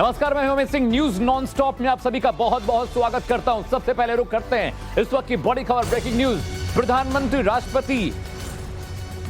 नमस्कार, मैं हूं Amit Singh. News non stop में आप सभी का बहुत बहुत स्वागत करता हूं। सबसे पहले रुक करते हैं इस वक्त की बड़ी खबर, ब्रेकिंग न्यूज। प्रधानमंत्री राष्ट्रपति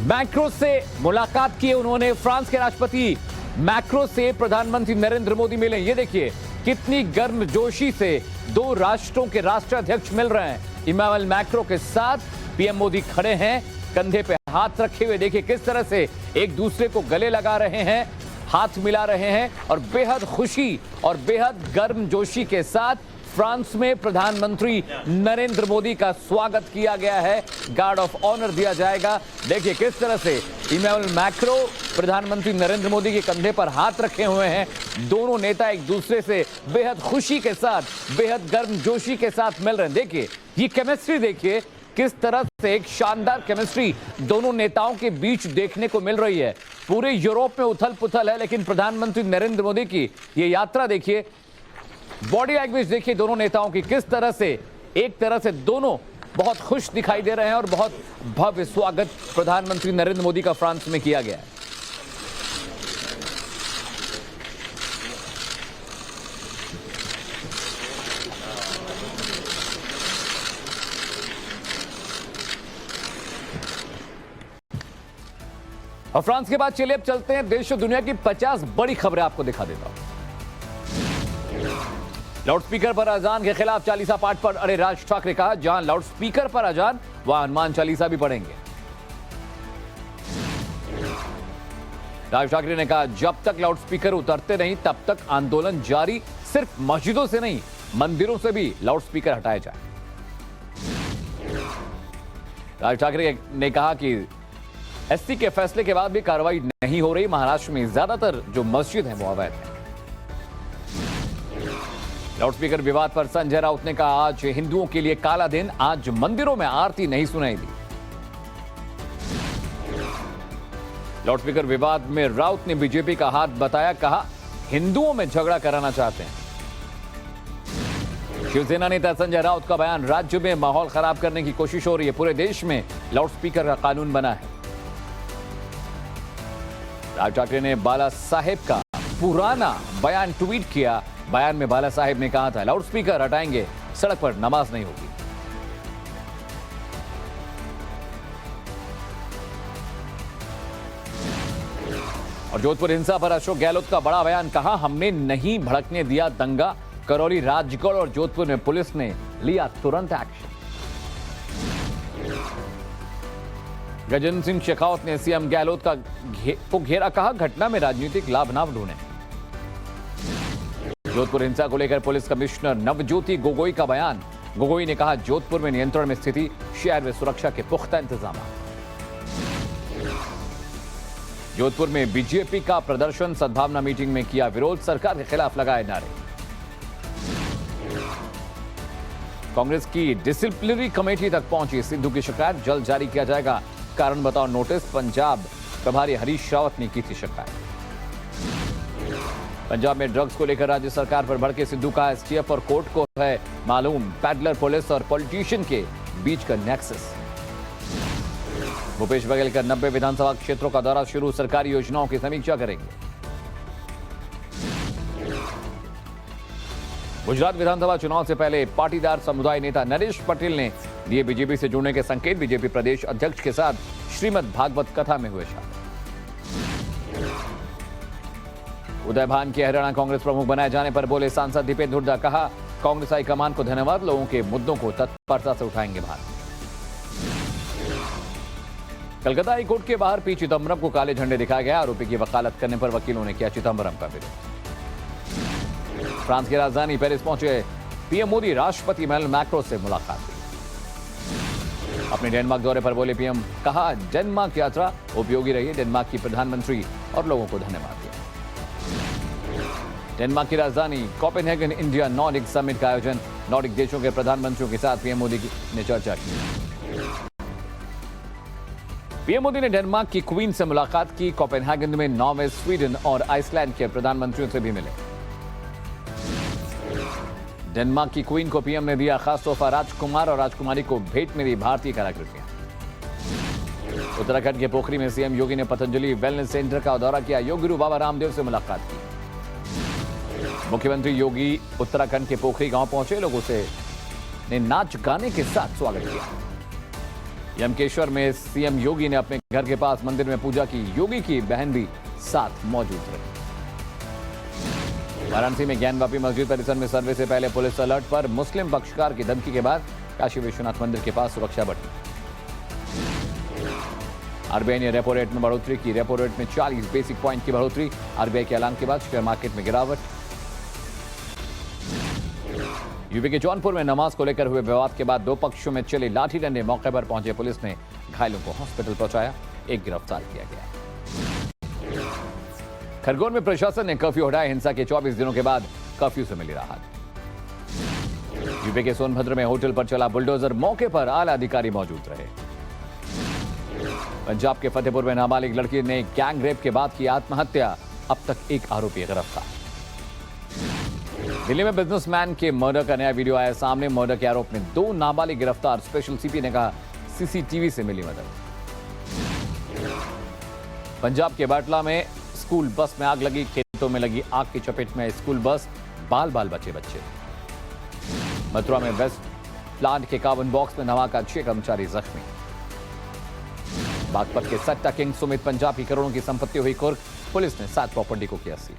मैक्रो से मुलाकात की। उन्होंने फ्रांस के राष्ट्रपति मैक्रो से प्रधानमंत्री नरेंद्र मोदी मिले। ये देखिए कितनी गर्मजोशी से दो राष्ट्रों के राष्ट्राध्यक्ष मिल रहे हैं। इमानुएल मैक्रो के साथ पीएम मोदी खड़े हैं, कंधे पे हाथ रखे हुए। देखिए किस तरह से एक दूसरे को गले लगा रहे हैं, हाथ मिला रहे हैं और बेहद खुशी और बेहद गर्मजोशी के साथ फ्रांस में प्रधानमंत्री नरेंद्र मोदी का स्वागत किया गया है। गार्ड ऑफ ऑनर दिया जाएगा। देखिए किस तरह से इमानुएल मैक्रो प्रधानमंत्री नरेंद्र मोदी के कंधे पर हाथ रखे हुए हैं। दोनों नेता एक दूसरे से बेहद खुशी के साथ, बेहद गर्मजोशी के साथ मिल रहे हैं। देखिए ये केमिस्ट्री, देखिए किस तरह से एक शानदार केमिस्ट्री दोनों नेताओं के बीच देखने को मिल रही है। पूरे यूरोप में उथल पुथल है, लेकिन प्रधानमंत्री नरेंद्र मोदी की ये यात्रा देखिए, बॉडी लैंग्वेज देखिए दोनों नेताओं की, किस तरह से एक तरह से दोनों बहुत खुश दिखाई दे रहे हैं और बहुत भव्य स्वागत प्रधानमंत्री नरेंद्र मोदी का फ्रांस में किया गया है। और फ्रांस के बाद चलिए अब चलते हैं देश और दुनिया की 50 बड़ी खबरें आपको दिखा देता हूं। लाउडस्पीकर पर अजान के खिलाफ चालीसा पाठ पर अड़े राज ठाकरे। कहा जहां लाउडस्पीकर पर अजान वहां हनुमान चालीसा भी पढ़ेंगे। राज ठाकरे ने कहा जब तक लाउडस्पीकर उतरते नहीं तब तक आंदोलन जारी। सिर्फ मस्जिदों से नहीं, मंदिरों से भी लाउडस्पीकर हटाए जाए। राज ठाकरे ने कहा कि एससी के फैसले के बाद भी कार्रवाई नहीं हो रही। महाराष्ट्र में ज्यादातर जो मस्जिद है वो अवैध है। लाउडस्पीकर विवाद पर संजय राउत ने कहा आज हिंदुओं के लिए काला दिन, आज मंदिरों में आरती नहीं सुनाई दी। लाउडस्पीकर विवाद में राउत ने बीजेपी का हाथ बताया, कहा हिंदुओं में झगड़ा कराना चाहते हैं। शिवसेना नेता संजय राउत का बयान, राज्य में माहौल खराब करने की कोशिश हो रही है। पूरे देश में लाउडस्पीकर का कानून बना है। राज ठाकरे ने बाला साहेब का पुराना बयान ट्वीट किया। बयान में बाला साहेब ने कहा था लाउडस्पीकर हटाएंगे, सड़क पर नमाज नहीं होगी। और जोधपुर हिंसा पर अशोक गहलोत का बड़ा बयान, कहा हमने नहीं भड़कने दिया दंगा। करौली, राजगढ़ और जोधपुर में पुलिस ने लिया तुरंत एक्शन। गजेंद्र सिंह शेखावत ने सीएम गहलोत को घेरा, कहा घटना में राजनीतिक लाभ ना ढूंढें। जोधपुर हिंसा को लेकर पुलिस कमिश्नर नवज्योति गोगोई का बयान। गोगोई ने कहा जोधपुर में नियंत्रण में स्थिति, शहर में सुरक्षा के पुख्ता इंतजाम। जोधपुर में बीजेपी का प्रदर्शन, सद्भावना मीटिंग में किया विरोध, सरकार के खिलाफ लगाए नारे। कांग्रेस की डिसिप्लिनरी कमेटी तक पहुंची सिद्धू की शिकायत, जल्द जारी किया जाएगा कारण बताओ नोटिस। पंजाब प्रभारी हरीश रावत ने की थी शिकायत। पंजाब में ड्रग्स को लेकर राज्य सरकार पर भड़के सिद्धू का एसटीएफ और कोर्ट को है मालूम पैडलर, पुलिस और पॉलिटिशियन के बीच का नेक्सस। भूपेश बघेल का 90 विधानसभा क्षेत्रों का दौरा शुरू, सरकारी योजनाओं की समीक्षा करेंगे। गुजरात विधानसभा चुनाव से पहले पाटीदार समुदाय नेता नरेश पटेल ने दिए बीजेपी से जुड़ने के संकेत। बीजेपी प्रदेश अध्यक्ष के साथ श्रीमद् भागवत कथा में हुए शामिल। उदय भान के हरियाणा कांग्रेस प्रमुख बनाए जाने पर बोले सांसद दीपेंद्र हुड्डा, कहा कांग्रेस हाईकमान को धन्यवाद, लोगों के मुद्दों को तत्परता से उठाएंगे भार। कलकत्ता हाईकोर्ट के बाहर पी चिदंबरम को काले झंडे दिखाया गया। आरोपी की वकालत करने पर वकीलों ने किया चिदंबरम का विरोध। फ्रांस की राजधानी पेरिस पहुंचे पीएम मोदी, राष्ट्रपति इमानुएल मैक्रो से मुलाकात की। अपने डेनमार्क दौरे पर बोले पीएम, कहा डेनमार्क यात्रा उपयोगी रही, डेनमार्क की प्रधानमंत्री और लोगों को धन्यवाद दिया। डेनमार्क की राजधानी कोपेनहेगन इंडिया नॉर्डिक समिट का आयोजन, नॉर्डिक देशों के प्रधानमंत्रियों के साथ पीएम मोदी ने चर्चा की। पीएम मोदी ने डेनमार्क की क्वीन से मुलाकात की। कोपेनहेगन में नॉर्वे, स्वीडन और आइसलैंड के प्रधानमंत्रियों से भी मिले। डेनमार्क की क्वीन को पीएम ने दिया खास तोहफा, राजकुमार और राजकुमारी को भेंट में दी भारतीय कलाकृतियां। उत्तराखंड के पोखरी में सीएम योगी ने पतंजलि वेलनेस सेंटर का दौरा किया। योग गुरु बाबा रामदेव से मुलाकात की। मुख्यमंत्री योगी उत्तराखंड के पोखरी गांव पहुंचे, लोगों से ने नाच गाने के साथ स्वागत किया। यमकेश्वर में सीएम योगी ने अपने घर के पास मंदिर में पूजा की। योगी की बहन भी साथ मौजूद रही। वाराणसी में ज्ञानवापी मस्जिद परिसर में सर्वे से पहले पुलिस अलर्ट पर। मुस्लिम पक्षकार की धमकी के बाद काशी विश्वनाथ मंदिर के पास सुरक्षा बढ़ी। आरबीआई ने रेपो रेट में बढ़ोतरी की। रेपो रेट में 40 बेसिक पॉइंट की बढ़ोतरी। आरबीआई के ऐलान के बाद शेयर मार्केट में गिरावट। यूपी के जौनपुर में नमाज को लेकर हुए विवाद के बाद दो पक्षों में चले लाठी डंडे। मौके पर पहुंचे पुलिस ने घायलों को हॉस्पिटल पहुंचाया। एक गिरफ्तार किया गया। खरगोन में प्रशासन ने कर्फ्यू हटाया। हिंसा के 24 दिनों के बाद कर्फ्यू से मिली राहत। यूपी के सोनभद्र में होटल पर चला बुलडोजर। मौके पर आला अधिकारी मौजूद रहे। पंजाब के फतेहपुर में नाबालिग लड़की ने गैंग रेप के बाद की आत्महत्या। अब तक एक आरोपी गिरफ्तार। दिल्ली में बिजनेसमैन के मर्डर का नया वीडियो आया सामने। मर्डर के आरोप में 2 नाबालिग गिरफ्तार। स्पेशल सीपी ने कहा सीसीटीवी से मिली मदद। पंजाब के बाटला में स्कूल बस में आग लगी। खेतों में लगी आग की चपेट में स्कूल बस। बाल बाल बचे बच्चे। मथुरा में वेस्ट प्लांट के कार्बन बॉक्स में धमाका। 6 कर्मचारी जख्मी। बागपत के सट्टा किंग सुमित पंजाब की करोड़ों की संपत्ति हुई कुर्क। पुलिस ने 7 प्रॉपर्टी को किया सील।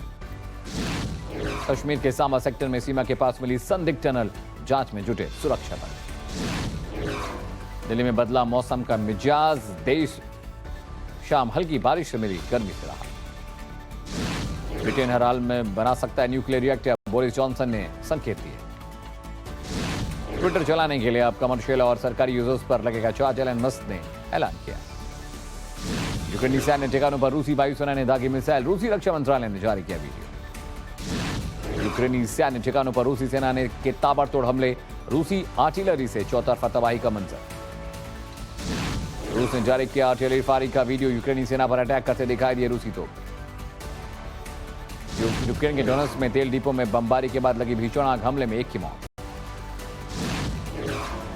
कश्मीर के सामा सेक्टर में सीमा के पास मिली संदिग्ध टनल। जांच में जुटे सुरक्षा बल। दिल्ली में बदला मौसम का मिजाज। देश शाम हल्की बारिश से मिली गर्मी से राहत। ब्रिटेन हर हाल में बना सकता है न्यूक्लियर रिएक्टर। बोरिस जॉनसन ने संकेत दिए। ट्विटर चलाने के लिए अब कमर्शियल और सरकारी यूजर्स पर लगेगा चार्ज। एलन मस्क ने ऐलान किया। यूक्रेनी सैन्य ठिकानों पर रूसी वायुसेना ने दागी मिसाइल। रूसी रक्षा मंत्रालय ने जारी किया वीडियो। यूक्रेनी सैन्य ठिकानों पर रूसी सेना ने के ताबड़तोड़ हमले। रूसी आर्टिलरी से चौतरफा तबाही का मंजर। रूस ने जारी किया आर्टिलरी फायरिंग का वीडियो। यूक्रेनी सेना पर अटैक करते दिखाई दिए रूसी तोप। यूक्रेन के डोनेट्स्क में तेल डिपो में बमबारी के बाद लगी भीषण आग। हमले में 1 की मौत।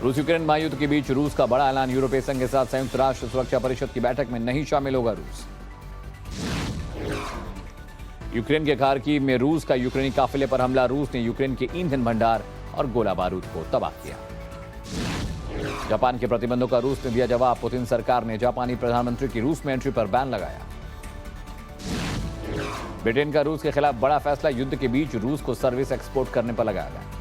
रूस यूक्रेन महायुद्ध के बीच रूस का बड़ा ऐलान। यूरोपीय संघ के साथ संयुक्त राष्ट्र सुरक्षा परिषद की बैठक में नहीं शामिल होगा रूस। यूक्रेन के खार्किव में रूस का यूक्रेनी काफिले पर हमला। रूस ने यूक्रेन के ईंधन भंडार और गोला बारूद को तबाह किया। जापान के प्रतिबंधों का रूस ने दिया जवाब। पुतिन सरकार ने जापानी प्रधानमंत्री की रूस में एंट्री पर बैन लगाया। ब्रिटेन का रूस के खिलाफ बड़ा फैसला। युद्ध के बीच रूस को सर्विस एक्सपोर्ट करने पर लगाया गया।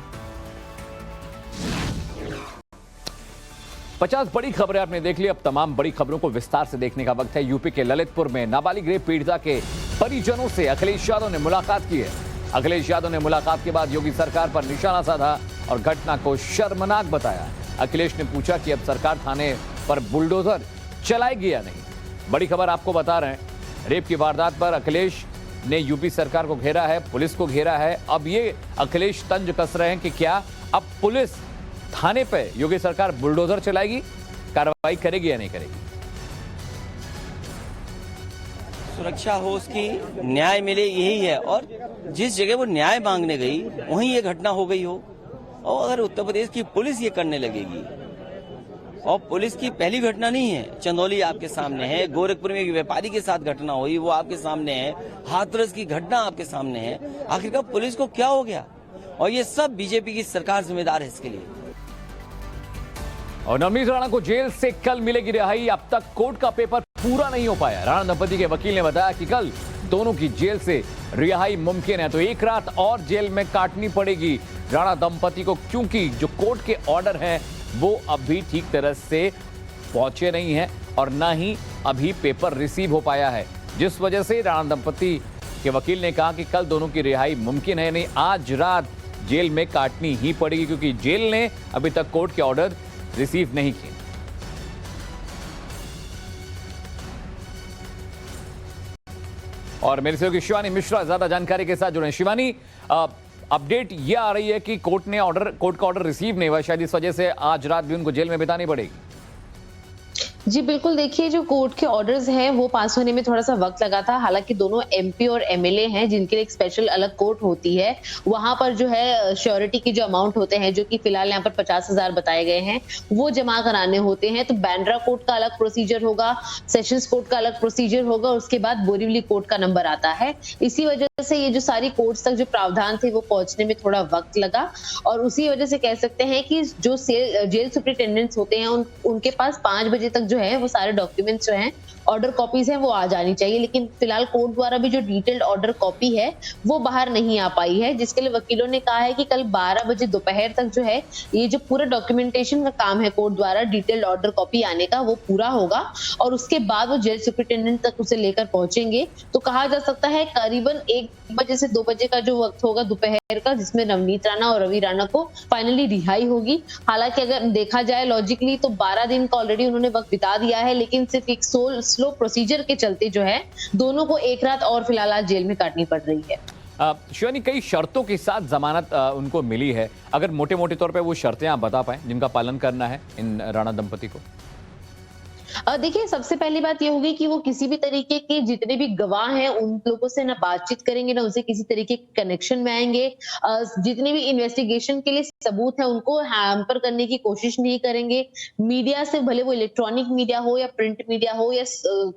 50 बड़ी खबरें आपने देख ली। अब तमाम बड़ी खबरों को विस्तार से देखने का वक्त है। यूपी के ललितपुर में नाबालिग रेप पीड़िता के परिजनों से अखिलेश यादव ने मुलाकात की है। अखिलेश यादव ने मुलाकात के बाद योगी सरकार पर निशाना साधा और घटना को शर्मनाक बताया। अखिलेश ने पूछा कि अब सरकार थाने पर बुलडोजर चलाएगी या नहीं। बड़ी खबर आपको बता रहे हैं। रेप की वारदात पर अखिलेश ने यूपी सरकार को घेरा है, पुलिस को घेरा है। अब ये अखिलेश तंज कस रहे हैं कि क्या अब पुलिस थाने पे योगी सरकार बुलडोजर चलाएगी, कार्रवाई करेगी या नहीं करेगी। सुरक्षा हो, उसकी न्याय मिले, यही है। और जिस जगह वो न्याय मांगने गई वहीं ये घटना हो गई हो। और अगर उत्तर प्रदेश की पुलिस ये करने लगेगी, और पुलिस की पहली घटना नहीं है, चंदौली आपके सामने है, गोरखपुर में एक व्यापारी के साथ घटना हुई वो आपके सामने है, हाथरस की घटना आपके सामने है। आखिरकार पुलिस को क्या हो गया? और ये सब बीजेपी की सरकार जिम्मेदार है इसके लिए। और नवनीत राणा को जेल से कल मिलेगी रिहाई। अब तक कोर्ट का पेपर पूरा नहीं हो पाया। राणा दंपति के वकील ने बताया कि कल दोनों की जेल से रिहाई मुमकिन है, तो एक रात और जेल में काटनी पड़ेगी राणा दंपति को, क्योंकि जो कोर्ट के ऑर्डर हैं वो अभी ठीक तरह से पहुंचे नहीं हैं और ना ही अभी पेपर रिसीव हो पाया है, जिस वजह से राणा दंपति के वकील ने कहा कि कल दोनों की रिहाई मुमकिन है नहीं, आज रात जेल में काटनी ही पड़ेगी, क्योंकि जेल ने अभी तक कोर्ट के ऑर्डर रिसीव नहीं किए। और मेरे सहयोगी शिवानी मिश्रा ज्यादा जानकारी के साथ जुड़े। शिवानी, अपडेट ये आ रही है कि कोर्ट का ऑर्डर रिसीव नहीं हुआ, शायद इस वजह से आज रात भी उनको जेल में बितानी पड़ेगी। जी बिल्कुल, देखिए जो कोर्ट के ऑर्डर्स हैं वो पास होने में थोड़ा-सा वक़्त लगा था। हालाँकि दोनों एमपी और एमएलए हैं जिनके लिए एक स्पेशल अलग कोर्ट होती है। वहाँ पर जो है श्योरिटी के जो अमाउंट होते हैं, जो कि फ़िलहाल यहाँ पर 50,000 बताए गए हैं, वो जमा कराने होते हैं। तो बांद्रा कोर्ट का अलग प्रोसीजर होगा, सेशंस कोर्ट का अलग प्रोसीजर होगा और उसके बाद बोरीवली कोर्ट का नंबर आता है। इसी वजह से ये जो सारी कोर्ट्स तक जो प्रावधान थे वो पहुँचने में थोड़ा वक़्त लगा और उसी वजह से कह सकते हैं कि जो जेल सुपरिटेंडेंट्स होते हैं उनके पास 5 बजे तक जो है वो सारे डॉक्यूमेंट्स जो हैं, ऑर्डर कॉपीज हैं वो आ जानी चाहिए। लेकिन फिलहाल कोर्ट द्वारा भी जो डिटेल्ड ऑर्डर कॉपी है वो बाहर नहीं आ पाई है, जिसके लिए वकीलों ने कहा है कि कल 12 बजे दोपहर तक जो है ये जो पूरा डॉक्यूमेंटेशन का काम है कोर्ट द्वारा डिटेल्ड ऑर्डर कॉपी आने का वो पूरा होगा और उसके बाद वो जेल सुपरिटेंडेंट तक उसे लेकर पहुंचेंगे। तो कहा जा सकता है करीबन 1 बजे से 2 बजे का जो वक्त होगा दोपहर का, जिसमें नवनीत राणा और रवि राणा को फाइनली रिहाई होगी। हालांकि अगर देखा जाए लॉजिकली तो 12 दिन का ऑलरेडी उन्होंने वक्त बिता दिया है, लेकिन सिर्फ एक स्लो प्रोसीजर के चलते जो है दोनों को एक रात और फिलहाल आज जेल में काटनी पड़ रही है। शिवानी, कई शर्तों के साथ जमानत उनको मिली है। अगर मोटे मोटे तौर पे वो शर्तें आप बता पाएं जिनका पालन करना है इन राणा दंपति को। देखिए सबसे पहली बात ये होगी कि वो किसी भी तरीके के जितने भी गवाह हैं उन लोगों से ना बातचीत करेंगे ना उनसे किसी तरीके के कनेक्शन में आएंगे। जितने भी इन्वेस्टिगेशन के लिए सबूत है उनको हैम्पर करने की कोशिश नहीं करेंगे। मीडिया से, भले वो इलेक्ट्रॉनिक मीडिया हो या प्रिंट मीडिया हो या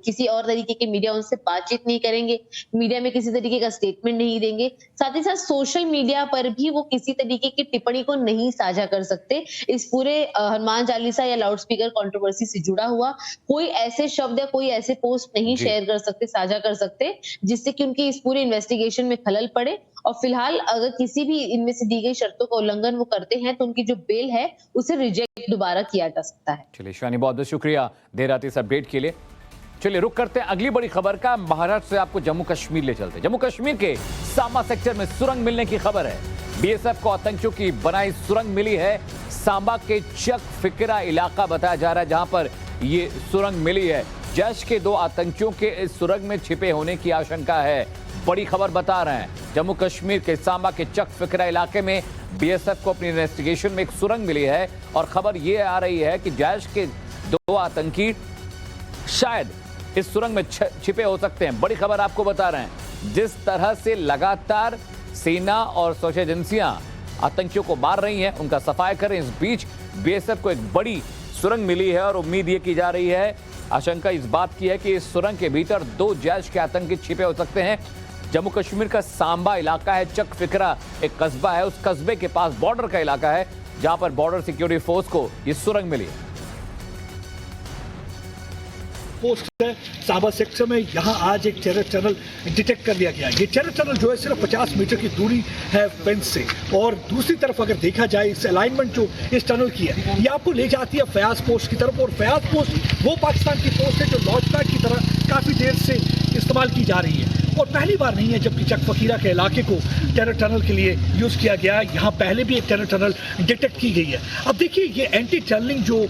किसी और तरीके के मीडिया, उनसे बातचीत नहीं करेंगे। मीडिया में किसी तरीके का स्टेटमेंट नहीं देंगे। साथ ही साथ सोशल मीडिया पर भी वो किसी तरीके की टिप्पणी को नहीं साझा कर सकते। इस पूरे हनुमान चालीसा या लाउड स्पीकर कंट्रोवर्सी से जुड़ा हुआ कोई ऐसे शब्द या कोई ऐसे पोस्ट नहीं शेयर कर सकते, साझा कर सकते, जिससे कि उनकी इस पूरे इन्वेस्टिगेशन में खलल पड़े। और फिलहाल अगर किसी भी इनमें से दी गई शर्तों का उल्लंघन वो करते हैं तो उनकी जो बेल है उसे रिजेक्ट दोबारा किया जा सकता है। चलिए शिवानी, बहुत बहुत शुक्रिया देर रात इस अपडेट के लिए। चलिए रुक करते हैं अगली बड़ी खबर का। महाराष्ट्र से आपको जम्मू कश्मीर ले चलते। जम्मू कश्मीर के सांबा सेक्टर में सुरंग मिलने की खबर है। बीएसएफ को आतंकियों की बनाई सुरंग मिली है। सांबा के चक फिक्रा इलाका बताया जा रहा है जहां पर ये सुरंग मिली है। जैश के 2 आतंकियों के इस सुरंग में छिपे होने की आशंका है। बड़ी खबर बता रहे हैं, जम्मू कश्मीर के सांबा के चक फिक्रा इलाके में बीएसएफ को अपनी इन्वेस्टिगेशन में एक सुरंग मिली है और खबर ये आ रही है कि जैश के 2 आतंकी शायद इस सुरंग में छिपे हो सकते हैं। बड़ी खबर आपको बता रहे हैं, जिस तरह से लगातार सेना और सुरक्षा एजेंसियां आतंकियों को मार रही हैं, उनका सफाया कर रही हैं, इस बीच बीएसएफ को एक बड़ी सुरंग मिली है और उम्मीद ये की जा रही है, आशंका इस बात की है कि इस सुरंग के भीतर 2 जैश के आतंकी छिपे हो सकते हैं। जम्मू कश्मीर का सांबा इलाका है, चक फिक्रा एक कस्बा है, उस कस्बे के पास बॉर्डर का इलाका है जहां पर बॉर्डर सिक्योरिटी फोर्स को ये सुरंग मिली है। पोस्ट है सांबा सेक्टर में, यहाँ आज एक टेरर टनल डिटेक्ट कर लिया गया। ये टेरर टनल जो है सिर्फ 50 मीटर की दूरी है फेंस से, और दूसरी तरफ अगर देखा जाए इस अलाइनमेंट जो इस टनल की है ये आपको ले जाती है फयाज पोस्ट की तरफ, और फयाज पोस्ट वो पाकिस्तान की पोस्ट है जो लॉन्च पैड की तरह काफ़ी देर से इस्तेमाल की जा रही है और पहली बार नहीं है जबकि चक फकीरा के इलाके को टेरर टनल के लिए यूज़ किया गया। यहाँ पहले भी एक टेरर टनल डिटेक्ट की गई है। अब देखिए ये एंटी टनलिंग जो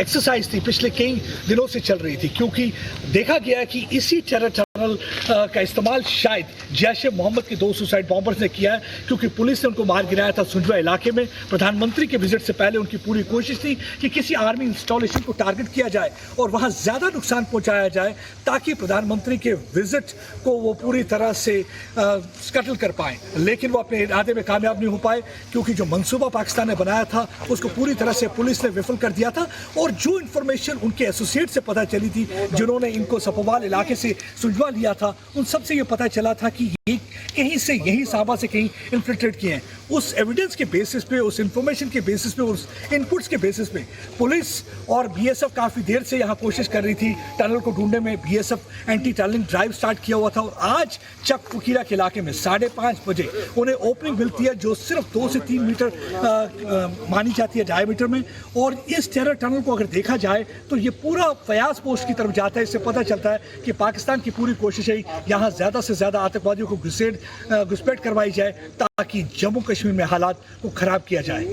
एक्सरसाइज थी पिछले कई दिनों से चल रही थी, क्योंकि देखा गया है कि इसी टेरर टनल का इस्तेमाल शायद जैश ए मोहम्मद के 2 सुसाइड बॉम्बर्स ने किया है, क्योंकि पुलिस ने उनको मार गिराया था सुंजवा इलाके में। प्रधानमंत्री के विजिट से पहले उनकी पूरी कोशिश थी कि किसी आर्मी इंस्टॉलेशन को टारगेट किया जाए और वहाँ ज़्यादा नुकसान पहुँचाया जाए ताकि प्रधानमंत्री के विजिट को वो पूरी तरह से स्कटल कर पाए, लेकिन वो अपने इरादे में कामयाब नहीं हो पाए, क्योंकि जो मंसूबा पाकिस्तान ने बनाया था उसको पूरी तरह से पुलिस ने विफल कर दिया था। और जो इन्फॉर्मेशन उनके एसोसिएट से पता चली थी जिन्होंने इनको सपोवाल इलाके से सुंजवा लिया था, उन सब से ये पता चला था कि ये कहीं से यही सांबा से कहीं इन्फिल्ट्रेट किए हैं। उस एविडेंस के बेसिस पे, उस इन्फॉर्मेशन के बेसिस पे, उस इनपुट्स के बेसिस पे पुलिस और बीएसएफ काफ़ी देर से यहाँ कोशिश कर रही थी टनल को ढूंढने में। BSF anti tunneling drive start किया हुआ था और आज चक फकीरा के इलाके में 5:30 बजे उन्हें ओपनिंग मिलती है जो सिर्फ 2 से 3 मीटर मानी जाती है डायमीटर में। और इस टेरर टनल को अगर देखा जाए तो ये पूरा फयाज पोस्ट की तरफ जाता है। इससे पता चलता है कि पाकिस्तान की पूरी कोशिश है यहाँ ज़्यादा से ज़्यादा आतंकवादियों को घुसपैठ करवाई जाए ताकि जम्मू कश्मीर में हालात को खराब किया जाए।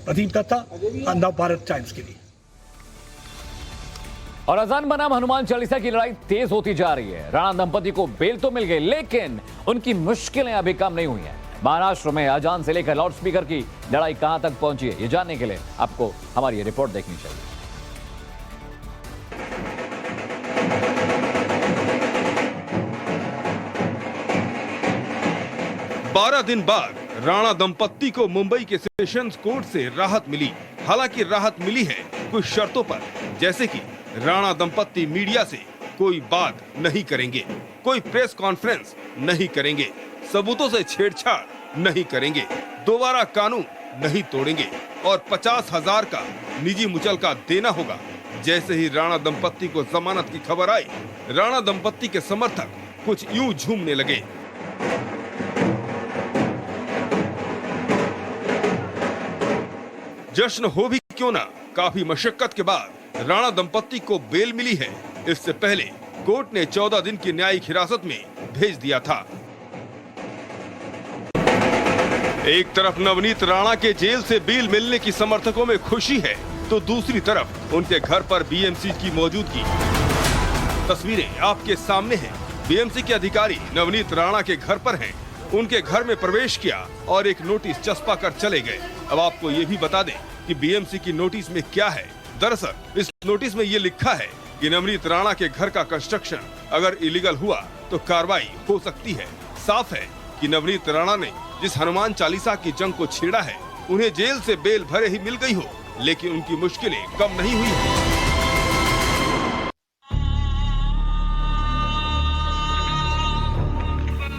प्रदीप दत्ता, नव भारत टाइम्स के लिए। और अजान बनाम हनुमान चालीसा की लड़ाई तेज होती जा रही है। राणा दंपति को बेल तो मिल गई, लेकिन उनकी मुश्किलें अभी कम नहीं हुई हैं। महाराष्ट्र में अजान से लेकर लाउड स्पीकर की लड़ाई कहां तक पहुंची है, ये जानने के लिए आपको हमारी ये रिपोर्ट देखनी चाहिए। 12 दिन बाद राणा दंपत्ति को मुंबई के सेशंस कोर्ट से राहत मिली। हालांकि राहत मिली है कुछ शर्तों पर, जैसे कि राणा दंपत्ति मीडिया से कोई बात नहीं करेंगे, कोई प्रेस कॉन्फ्रेंस नहीं करेंगे, सबूतों से छेड़छाड़ नहीं करेंगे, दोबारा कानून नहीं तोड़ेंगे और 50,000 का निजी मुचलका देना होगा। जैसे ही राणा दंपत्ति को जमानत की खबर आई, राणा दंपत्ति के समर्थक कुछ यूं झूमने लगे। जश्न हो भी क्यों ना, काफी मशक्कत के बाद राणा दंपत्ति को बेल मिली है। इससे पहले कोर्ट ने 14 दिन की न्यायिक हिरासत में भेज दिया था। एक तरफ नवनीत राणा के जेल से बेल मिलने की समर्थकों में खुशी है, तो दूसरी तरफ उनके घर पर बीएमसी की मौजूदगी। तस्वीरें आपके सामने हैं। बीएमसी के अधिकारी नवनीत राणा के घर पर हैं। उनके घर में प्रवेश किया और एक नोटिस चस्पा कर चले गए। अब आपको ये भी बता दें कि बीएमसी की नोटिस में क्या है। दरअसल इस नोटिस में ये लिखा है कि नवनीत राणा के घर का कंस्ट्रक्शन अगर इलीगल हुआ तो कार्रवाई हो सकती है। साफ है कि नवनीत राणा ने जिस हनुमान चालीसा की जंग को छेड़ा है, उन्हें जेल से बेल भरे ही मिल गई हो, लेकिन उनकी मुश्किलें कम नहीं हुई है।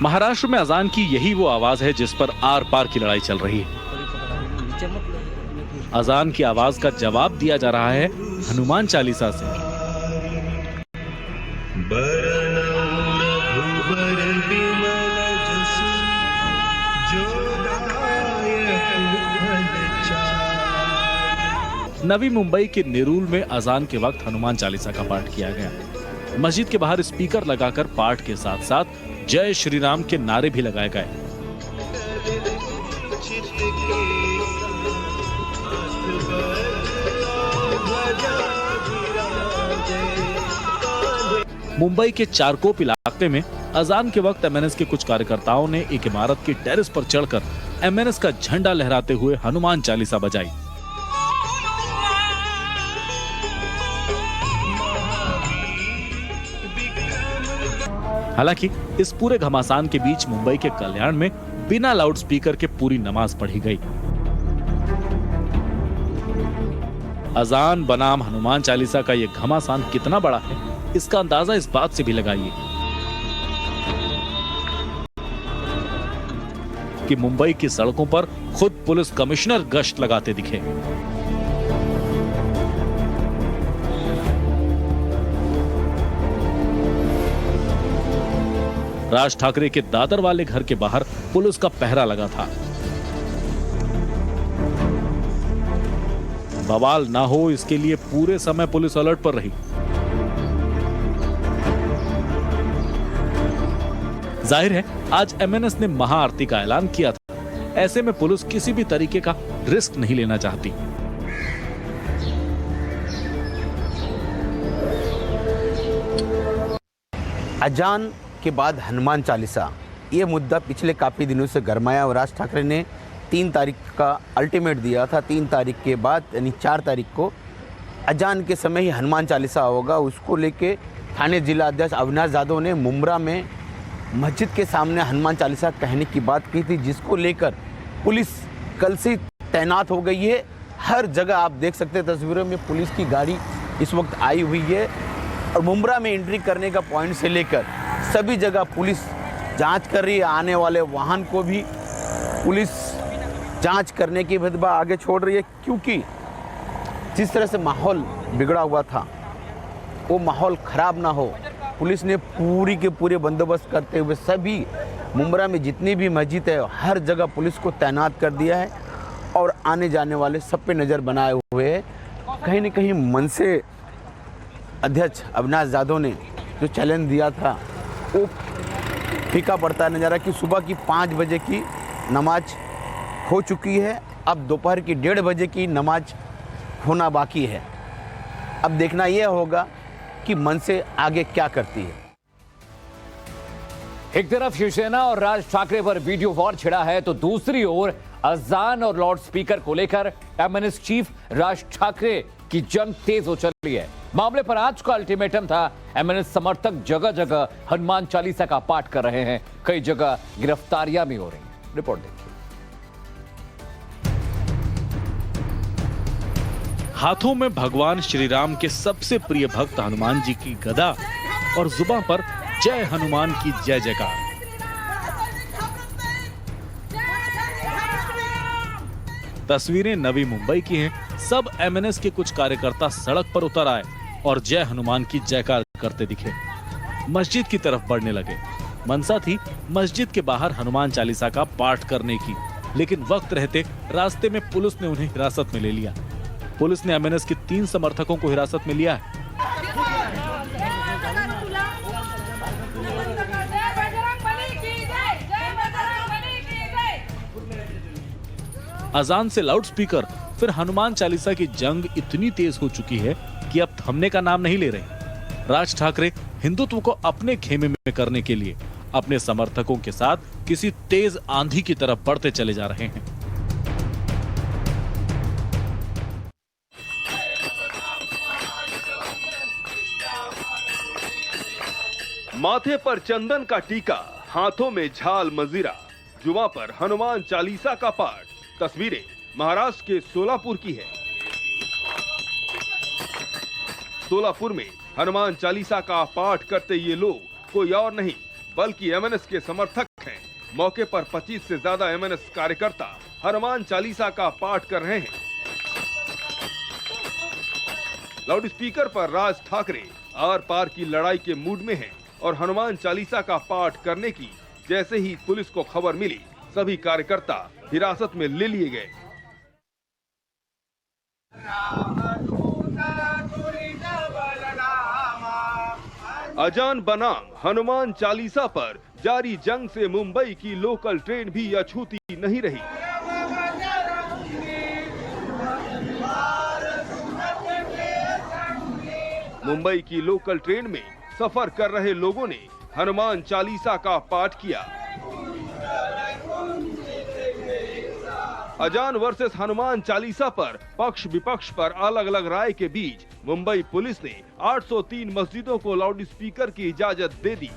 महाराष्ट्र में अजान की यही वो आवाज है जिस पर आर पार की लड़ाई चल रही है। अजान की आवाज का जवाब दिया जा रहा है हनुमान चालीसा से। नवी मुंबई के नेरूल में अजान के वक्त हनुमान चालीसा का पाठ किया गया। मस्जिद के बाहर स्पीकर लगाकर पाठ के साथ साथ जय श्री राम के नारे भी लगाए गए। मुंबई के चारकोप इलाके में अजान के वक्त एमएनएस के कुछ कार्यकर्ताओं ने एक इमारत की टेरेस पर चढ़कर एमएनएस का झंडा लहराते हुए हनुमान चालीसा बजाई। हालांकि इस पूरे घमासान के बीच मुंबई के कल्याण में बिना लाउडस्पीकर के पूरी नमाज पढ़ी गई। अजान बनाम हनुमान चालीसा का यह घमासान कितना बड़ा है, इसका अंदाजा इस बात से भी लगाइए कि मुंबई की सड़कों पर खुद पुलिस कमिश्नर गश्त लगाते दिखे। राज ठाकरे के दादर वाले घर के बाहर पुलिस का पहरा लगा था। बवाल ना हो इसके लिए पूरे समय पुलिस अलर्ट पर रही। जाहिर है आज एमएनएस ने महाआरती का ऐलान किया था। ऐसे में पुलिस किसी भी तरीके का रिस्क नहीं लेना चाहती। अजान के बाद हनुमान चालीसा, ये मुद्दा पिछले काफ़ी दिनों से गरमाया और राज ठाकरे ने 3 तारीख का अल्टीमेट दिया था। 3 तारीख के बाद यानी 4 तारीख को अजान के समय ही हनुमान चालीसा होगा। उसको लेके थाने जिला अध्यक्ष अविनाश यादव ने मुंब्रा में मस्जिद के सामने हनुमान चालीसा कहने की बात की थी, जिसको लेकर पुलिस कल से तैनात हो गई है। हर जगह आप देख सकते हैं तस्वीरों में पुलिस की गाड़ी इस वक्त आई हुई है और मुंब्रा में एंट्री करने का पॉइंट से लेकर सभी जगह पुलिस जांच कर रही है। आने वाले वाहन को भी पुलिस जांच करने की विधवा आगे छोड़ रही है, क्योंकि जिस तरह से माहौल बिगड़ा हुआ था वो माहौल खराब ना हो, पुलिस ने पूरी के पूरे बंदोबस्त करते हुए सभी मुंब्रा में जितनी भी मस्जिद है हर जगह पुलिस को तैनात कर दिया है और आने जाने वाले सब पे नज़र बनाए हुए है। कहीं न कहीं मनसे अध्यक्ष अविनाश यादव ने जो चैलेंज दिया था वो फीका पड़ता नज़र कि सुबह की 5 बजे की नमाज हो चुकी है, अब दोपहर की 1:30 बजे की नमाज होना बाकी है। अब देखना यह होगा कि मनसे आगे क्या करती है। एक तरफ शिवसेना और राज ठाकरे पर वीडियो वॉर छिड़ा है, तो दूसरी ओर अजान और लाउड स्पीकर को लेकर एमएनएस चीफ राज ठाकरे की जंग तेज हो चली है। मामले पर आज का अल्टीमेटम था। एमएनएस समर्थक जगह जगह हनुमान चालीसा का पाठ कर रहे हैं, कई जगह गिरफ्तारियां भी हो रही हैं। रिपोर्ट देखिए। हाथों में भगवान श्री राम के सबसे प्रिय भक्त हनुमान जी की गदा और जुबां पर जय हनुमान की जय जयकार। तस्वीरें नवी मुंबई की हैं। सब एमएनएस के कुछ कार्यकर्ता सड़क पर उतर आए और जय हनुमान की जयकार करते दिखे। मस्जिद की तरफ बढ़ने लगे। मनसा थी मस्जिद के बाहर हनुमान चालीसा का पाठ करने की, लेकिन वक्त रहते रास्ते में पुलिस ने उन्हें हिरासत में ले लिया। पुलिस ने एमएनएस के 3 समर्थकों को हिरासत में लिया है। अजान से लाउडस्पीकर फिर हनुमान चालीसा की जंग इतनी तेज हो चुकी है कि अब थमने का नाम नहीं ले रहे। राज ठाकरे हिंदुत्व को अपने खेमे में करने के लिए अपने समर्थकों के साथ किसी तेज आंधी की तरफ बढ़ते चले जा रहे हैं। माथे पर चंदन का टीका, हाथों में झाल मजीरा, जुबां पर हनुमान चालीसा का पाठ। तस्वीरें महाराष्ट्र के सोलापुर की है। सोलापुर में हनुमान चालीसा का पाठ करते ये लोग कोई और नहीं बल्कि एमएनएस के समर्थक हैं। मौके पर 25 से ज्यादा एमएनएस कार्यकर्ता हनुमान चालीसा का पाठ कर रहे हैं। लाउडस्पीकर पर राज ठाकरे आर पार की लड़ाई के मूड में हैं और हनुमान चालीसा का पाठ करने की जैसे ही पुलिस को खबर मिली, सभी कार्यकर्ता हिरासत में ले लिए गए। अजान बनाम हनुमान चालीसा पर जारी जंग से मुंबई की लोकल ट्रेन भी अछूती नहीं रही। मुंबई की लोकल ट्रेन में सफर कर रहे लोगों ने हनुमान चालीसा का पाठ किया। अजान वर्सेस हनुमान चालीसा पर पक्ष विपक्ष पर अलग अलग राय के बीच मुंबई पुलिस ने 803 मस्जिदों को लाउडस्पीकर की इजाजत दे दी,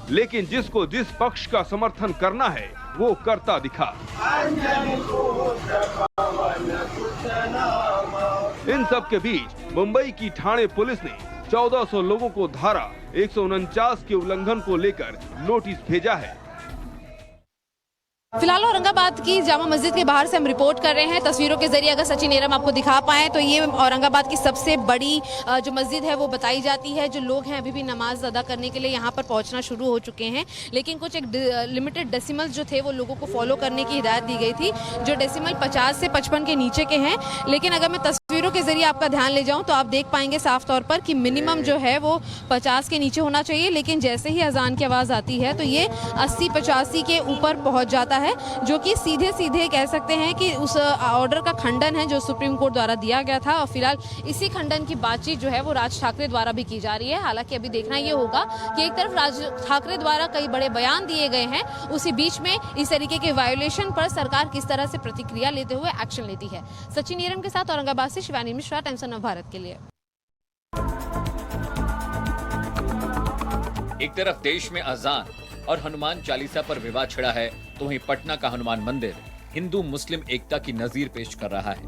लेकिन जिसको जिस पक्ष का समर्थन करना है वो करता दिखा। इन सब के बीच मुंबई की ठाणे पुलिस ने 1400 लोगों को धारा 149 के उल्लंघन को लेकर नोटिस भेजा है। फिलहाल औरंगाबाद की जामा मस्जिद के बाहर से हम रिपोर्ट कर रहे हैं। तस्वीरों के जरिए अगर सचिन एरम आपको दिखा पाए तो ये औरंगाबाद की सबसे बड़ी जो मस्जिद है वो बताई जाती है। जो लोग हैं अभी भी नमाज अदा करने के लिए यहाँ पर पहुँचना शुरू हो चुके हैं, लेकिन कुछ एक लिमिटेड डेसिमल जो थे वो लोगों को फॉलो करने की हिदायत दी गई थी, जो डेसिमल 50 से 55 के नीचे के हैं। लेकिन अगर मैं तस्वीरों के जरिए आपका ध्यान ले जाऊँ तो आप देख पाएंगे साफ तौर पर कि मिनिमम जो है वो 50 के नीचे होना चाहिए, लेकिन जैसे ही अजान की आवाज़ आती है तो ये 80-85 के ऊपर पहुँच जाता है, जो कि सीधे सीधे कह सकते हैं कि उस ऑर्डर का खंडन है जो सुप्रीम कोर्ट द्वारा दिया गया था। और फिलहाल इसी खंडन की बातचीत जो है वो राज ठाकरे द्वारा भी की जा रही है। हालांकि अभी देखना ये होगा कि एक तरफ राज ठाकरे द्वारा कई बड़े बयान दिए गए हैं, उसी बीच में इस तरीके के वायोलेशन पर सरकार किस तरह से प्रतिक्रिया लेते हुए एक्शन लेती है। सचिन एरम के साथ औरंगाबाद से शिवानी मिश्रा, टाइम्स ऑफ भारत के लिए। एक तरफ देश में अजान और हनुमान चालीसा पर विवाद छिड़ा है, तो वहीं पटना का हनुमान मंदिर हिंदू मुस्लिम एकता की नजीर पेश कर रहा है।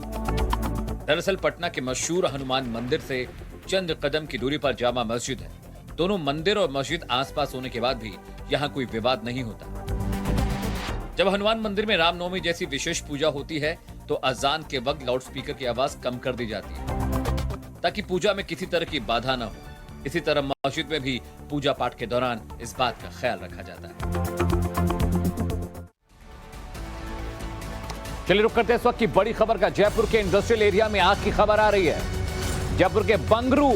दरअसल पटना के मशहूर हनुमान मंदिर से चंद कदम की दूरी पर जामा मस्जिद है। दोनों मंदिर और मस्जिद आसपास होने के बाद भी यहाँ कोई विवाद नहीं होता। जब हनुमान मंदिर में रामनवमी जैसी विशेष पूजा होती है तो अजान के वक्त लाउडस्पीकर की आवाज कम कर दी जाती है ताकि पूजा में किसी तरह की बाधा न हो। इसी तरह मस्जिद में भी पूजा पाठ के दौरान इस बात का ख्याल रखा जाता है। चलिए रुक करते हैं इस वक्त की बड़ी खबर का। जयपुर के इंडस्ट्रियल एरिया में आग की खबर आ रही है। जयपुर के बंगरू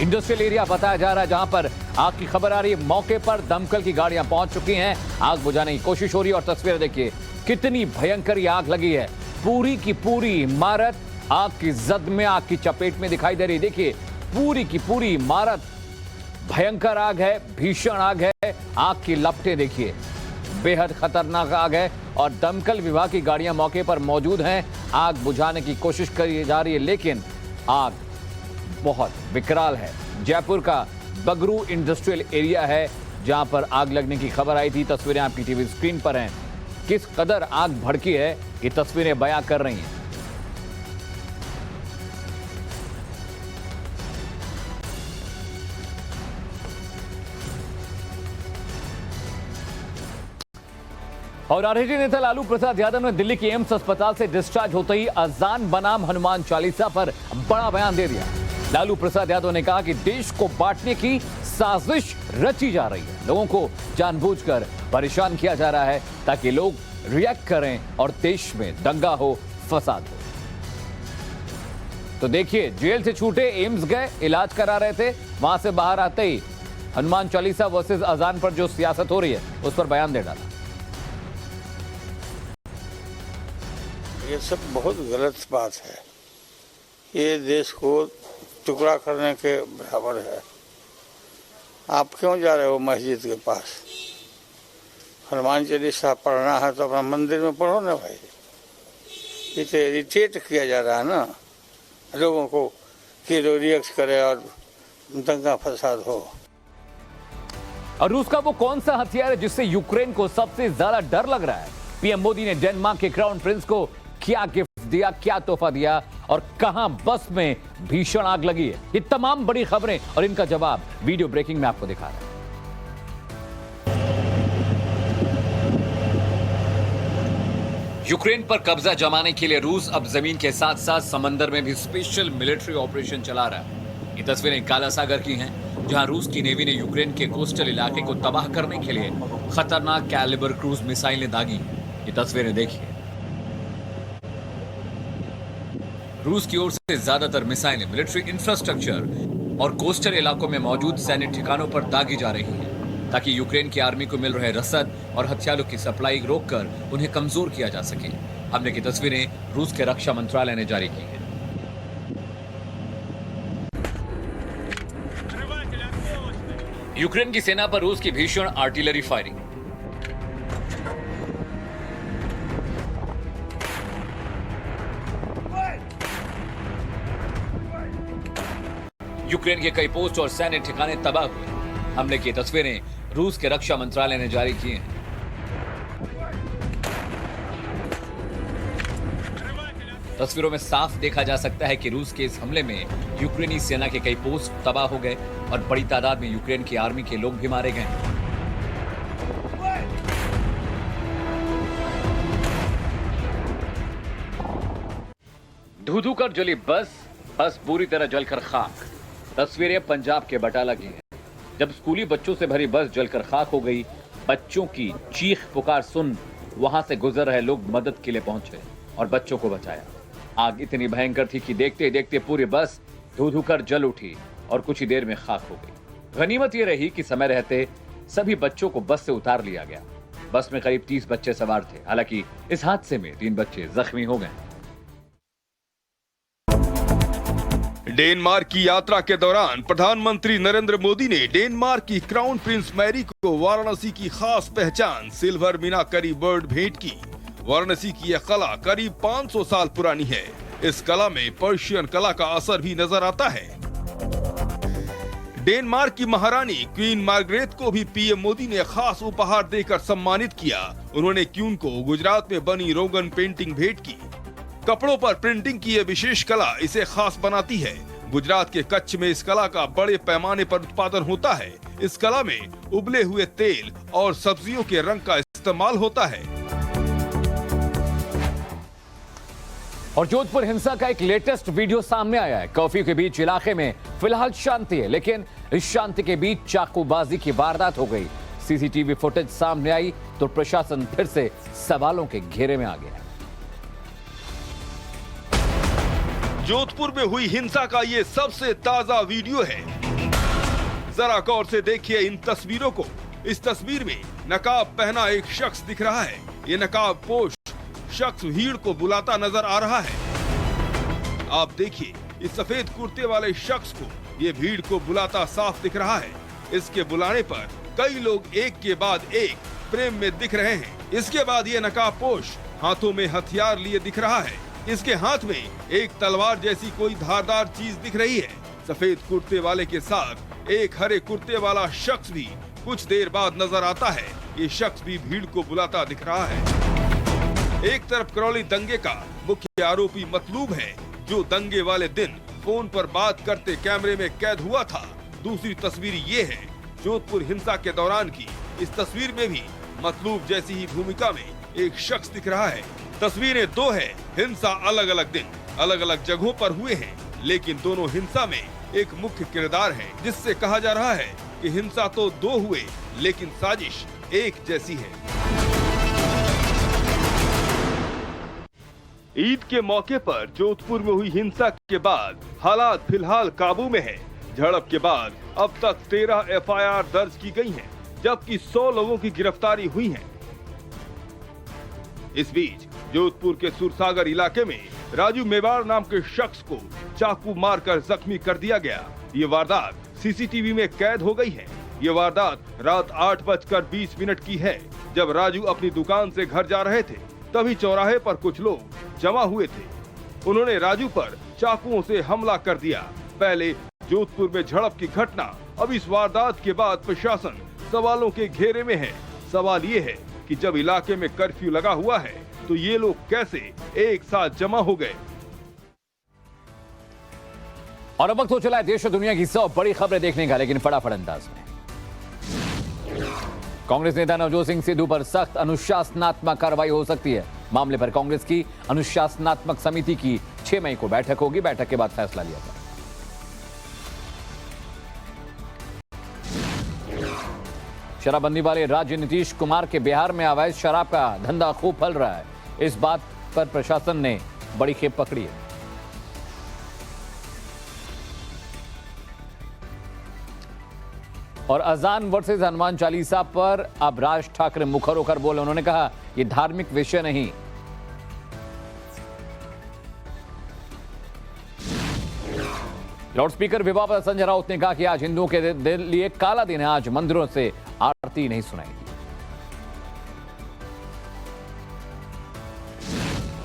इंडस्ट्रियल एरिया बताया जा रहा है, जहां पर आग की खबर आ रही है। मौके पर दमकल की गाड़ियां पहुंच चुकी हैं, आग बुझाने की कोशिश हो रही है। और तस्वीरें देखिए कितनी भयंकर ये आग लगी है। पूरी की पूरी इमारत आग की जद में, आग की चपेट में दिखाई दे रही। देखिए पूरी की पूरी इमारत भयंकर आग है, भीषण आग है। आग की लपटें देखिए, बेहद खतरनाक आग है और दमकल विभाग की गाड़ियां मौके पर मौजूद हैं। आग बुझाने की कोशिश की जा रही है, लेकिन आग बहुत विकराल है। जयपुर का बगरू इंडस्ट्रियल एरिया है जहां पर आग लगने की खबर आई थी। तस्वीरें आपकी टीवी स्क्रीन पर हैं। किस कदर आग भड़की है ये तस्वीरें बयां कर रही हैं। और आरजेडी नेता लालू प्रसाद यादव ने दिल्ली के एम्स अस्पताल से डिस्चार्ज होते ही अजान बनाम हनुमान चालीसा पर बड़ा बयान दे दिया। लालू प्रसाद यादव ने कहा कि देश को बांटने की साजिश रची जा रही है, लोगों को जानबूझकर परेशान किया जा रहा है ताकि लोग रिएक्ट करें और देश में दंगा हो, फसाद हो। तो देखिए, जेल से छूटे एम्स गए, इलाज करा रहे थे, वहां से बाहर आते ही हनुमान चालीसा वर्सेस अजान पर जो सियासत हो रही है उस पर बयान दे डाला। ये सब बहुत गलत बात है। ये देश को टुकड़ा करने के बराबर है। आप क्यों जा रहे हो मस्जिद के पास? हनुमान चालीसा पढ़ना है तो अपना मंदिर में पढ़ो ना भाई। इरिटेट किया जा रहा है ना लोगों को कि लोग रिएक्ट करे और दंगा फसाद हो। और रूस का वो कौन सा हथियार है जिससे यूक्रेन को सबसे ज्यादा डर लग रहा है? पीएम मोदी ने डेनमार्क के क्राउन प्रिंस को क्या गिफ्ट दिया, क्या तोहफा दिया और कहां बस में भीषण आग लगी है? ये तमाम बड़ी खबरें और इनका जवाब वीडियो ब्रेकिंग में आपको दिखा रहे हैं। यूक्रेन पर कब्जा जमाने के लिए रूस अब जमीन के साथ साथ समंदर में भी स्पेशल मिलिट्री ऑपरेशन चला रहा है। ये तस्वीरें काला सागर की हैं, जहां रूस की नेवी ने यूक्रेन के कोस्टल इलाके को तबाह करने के लिए खतरनाक कैलिबर क्रूज मिसाइलें दागी हैं। ये तस्वीरें देखिए। रूस की ओर से ज्यादातर मिसाइलें मिलिट्री इंफ्रास्ट्रक्चर और कोस्टल इलाकों में मौजूद सैन्य ठिकानों पर दागी जा रही हैं, ताकि यूक्रेन की आर्मी को मिल रहे रसद और हथियारों की सप्लाई रोककर उन्हें कमजोर किया जा सके। हमले की तस्वीरें रूस के रक्षा मंत्रालय ने जारी की हैं। यूक्रेन की सेना पर रूस की भीषण आर्टिलरी फायरिंग। यूक्रेन के कई पोस्ट और सैन्य ठिकाने तबाह हुए। हमले की तस्वीरें रूस के रक्षा मंत्रालय ने जारी की हैं। तस्वीरों में साफ देखा जा सकता है कि रूस के इस हमले में यूक्रेनी सेना के कई पोस्ट तबाह हो गए और बड़ी तादाद में यूक्रेन की आर्मी के लोग भी मारे गए। धू-धू कर जली बस पूरी तरह जलकर खाक। तस्वीरें पंजाब के बटाला की हैं, जब स्कूली बच्चों से भरी बस जलकर खाक हो गई। बच्चों की चीख पुकार सुन वहां से गुजर रहे लोग मदद के लिए पहुंचे और बच्चों को बचाया। आग इतनी भयंकर थी कि देखते ही देखते पूरी बस धू-धू कर जल उठी और कुछ ही देर में खाक हो गई। गनीमत यह रही कि समय रहते सभी बच्चों को बस से उतार लिया गया। बस में करीब 30 बच्चे सवार थे। हालांकि इस हादसे में 3 बच्चे जख्मी हो गए। डेनमार्क की यात्रा के दौरान प्रधानमंत्री नरेंद्र मोदी ने डेनमार्क की क्राउन प्रिंस मैरी को वाराणसी की खास पहचान सिल्वर मीनाकरी बर्ड भेंट की। वाराणसी की यह कला करीब 500 साल पुरानी है। इस कला में पर्शियन कला का असर भी नजर आता है। डेनमार्क की महारानी क्वीन मार्गरेट को भी पीएम मोदी ने खास उपहार देकर सम्मानित किया। उन्होंने क्वीन को गुजरात में बनी रोगन पेंटिंग भेंट की। कपड़ों पर प्रिंटिंग की यह विशेष कला इसे खास बनाती है। गुजरात के कच्छ में इस कला का बड़े पैमाने पर उत्पादन होता है। इस कला में उबले हुए तेल और सब्जियों के रंग का इस्तेमाल होता है। और जोधपुर हिंसा का एक लेटेस्ट वीडियो सामने आया है। कर्फ्यू के बीच इलाके में फिलहाल शांति है, लेकिन इस शांति के बीच चाकूबाजी की वारदात हो गई। सीसीटीवी फुटेज सामने आई तो प्रशासन फिर से सवालों के घेरे में आ गया। जोधपुर में हुई हिंसा का ये सबसे ताजा वीडियो है। जरा गौर से देखिए इन तस्वीरों को। इस तस्वीर में नकाब पहना एक शख्स दिख रहा है। ये नकाब पोश शख्स भीड़ को बुलाता नजर आ रहा है। आप देखिए, इस सफेद कुर्ते वाले शख्स को ये भीड़ को बुलाता साफ दिख रहा है। इसके बुलाने पर कई लोग एक के बाद एक प्रेम में दिख रहे हैं। इसके बाद ये नकाब पोश हाथों में हथियार लिए दिख रहा है। इसके हाथ में एक तलवार जैसी कोई धारदार चीज दिख रही है। सफेद कुर्ते वाले के साथ एक हरे कुर्ते वाला शख्स भी कुछ देर बाद नजर आता है। ये शख्स भी भीड़ को बुलाता दिख रहा है। एक तरफ करौली दंगे का मुख्य आरोपी मतलूब है, जो दंगे वाले दिन फोन पर बात करते कैमरे में कैद हुआ था। दूसरी तस्वीर ये है जोधपुर हिंसा के दौरान की। इस तस्वीर में भी मतलूब जैसी ही भूमिका में एक शख्स दिख रहा है। तस्वीरें दो है, हिंसा अलग अलग दिन अलग अलग जगहों पर हुए हैं, लेकिन दोनों हिंसा में एक मुख्य किरदार है, जिससे कहा जा रहा है कि हिंसा तो दो हुए लेकिन साजिश एक जैसी है। ईद के मौके पर जोधपुर में हुई हिंसा के बाद हालात फिलहाल काबू में है। झड़प के बाद अब तक 13 एफआईआर दर्ज की गई हैं, जबकि 100 लोगों की गिरफ्तारी हुई है। इस बीच जोधपुर के सुरसागर इलाके में राजू मेवाड़ नाम के शख्स को चाकू मारकर जख्मी कर दिया गया। ये वारदात सीसीटीवी में कैद हो गई है। ये वारदात रात 8:20 की है, जब राजू अपनी दुकान से घर जा रहे थे, तभी चौराहे पर कुछ लोग जमा हुए थे। उन्होंने राजू पर चाकुओं से हमला कर दिया। पहले जोधपुर में झड़प की घटना, अब इस वारदात के बाद प्रशासन सवालों के घेरे में है। सवाल ये है कि जब इलाके में कर्फ्यू लगा हुआ है तो ये लोग कैसे एक साथ जमा हो गए। और अब वक्त हो चला है देश और दुनिया की 100 बड़ी खबरें देखने का, लेकिन फटाफट अंदाज में। कांग्रेस नेता नवजोत सिंह सिद्धू पर सख्त अनुशासनात्मक कार्रवाई हो सकती है। मामले पर कांग्रेस की अनुशासनात्मक समिति की 6 मई को बैठक होगी। बैठक के बाद फैसला लिया जाएगा। शराबबंदी वाले राज्य नीतीश कुमार के बिहार में अवैध शराब का धंधा खूब फैल रहा है। इस बात पर प्रशासन ने बड़ी खेप पकड़ी है। और अजान वर्सेस हनुमान चालीसा पर अब राज ठाकरे मुखर होकर बोले। उन्होंने कहा यह धार्मिक विषय नहीं। लाउडस्पीकर विवाद पर संजय राउत ने कहा कि आज हिंदुओं के लिए काला दिन है। आज मंदिरों से आरती नहीं सुनाई।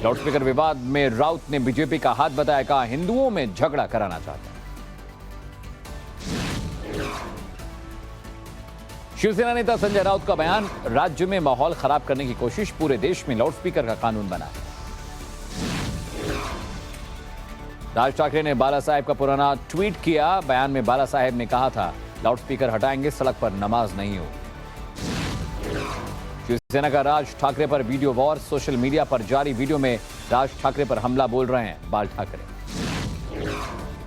लाउडस्पीकर विवाद में राउत ने बीजेपी का हाथ बताया, कहा हिंदुओं में झगड़ा कराना चाहते हैं। शिवसेना नेता संजय राउत का बयान, राज्य में माहौल खराब करने की कोशिश, पूरे देश में लाउडस्पीकर का कानून बना है। राज ठाकरे ने बाला साहेब का पुराना ट्वीट किया। बयान में बाला साहेब ने कहा था लाउडस्पीकर हटाएंगे, सड़क पर नमाज नहीं हो। शिवसेना का राज ठाकरे पर वीडियो वॉर। सोशल मीडिया पर जारी वीडियो में राज ठाकरे पर हमला बोल रहे हैं बाल ठाकरे।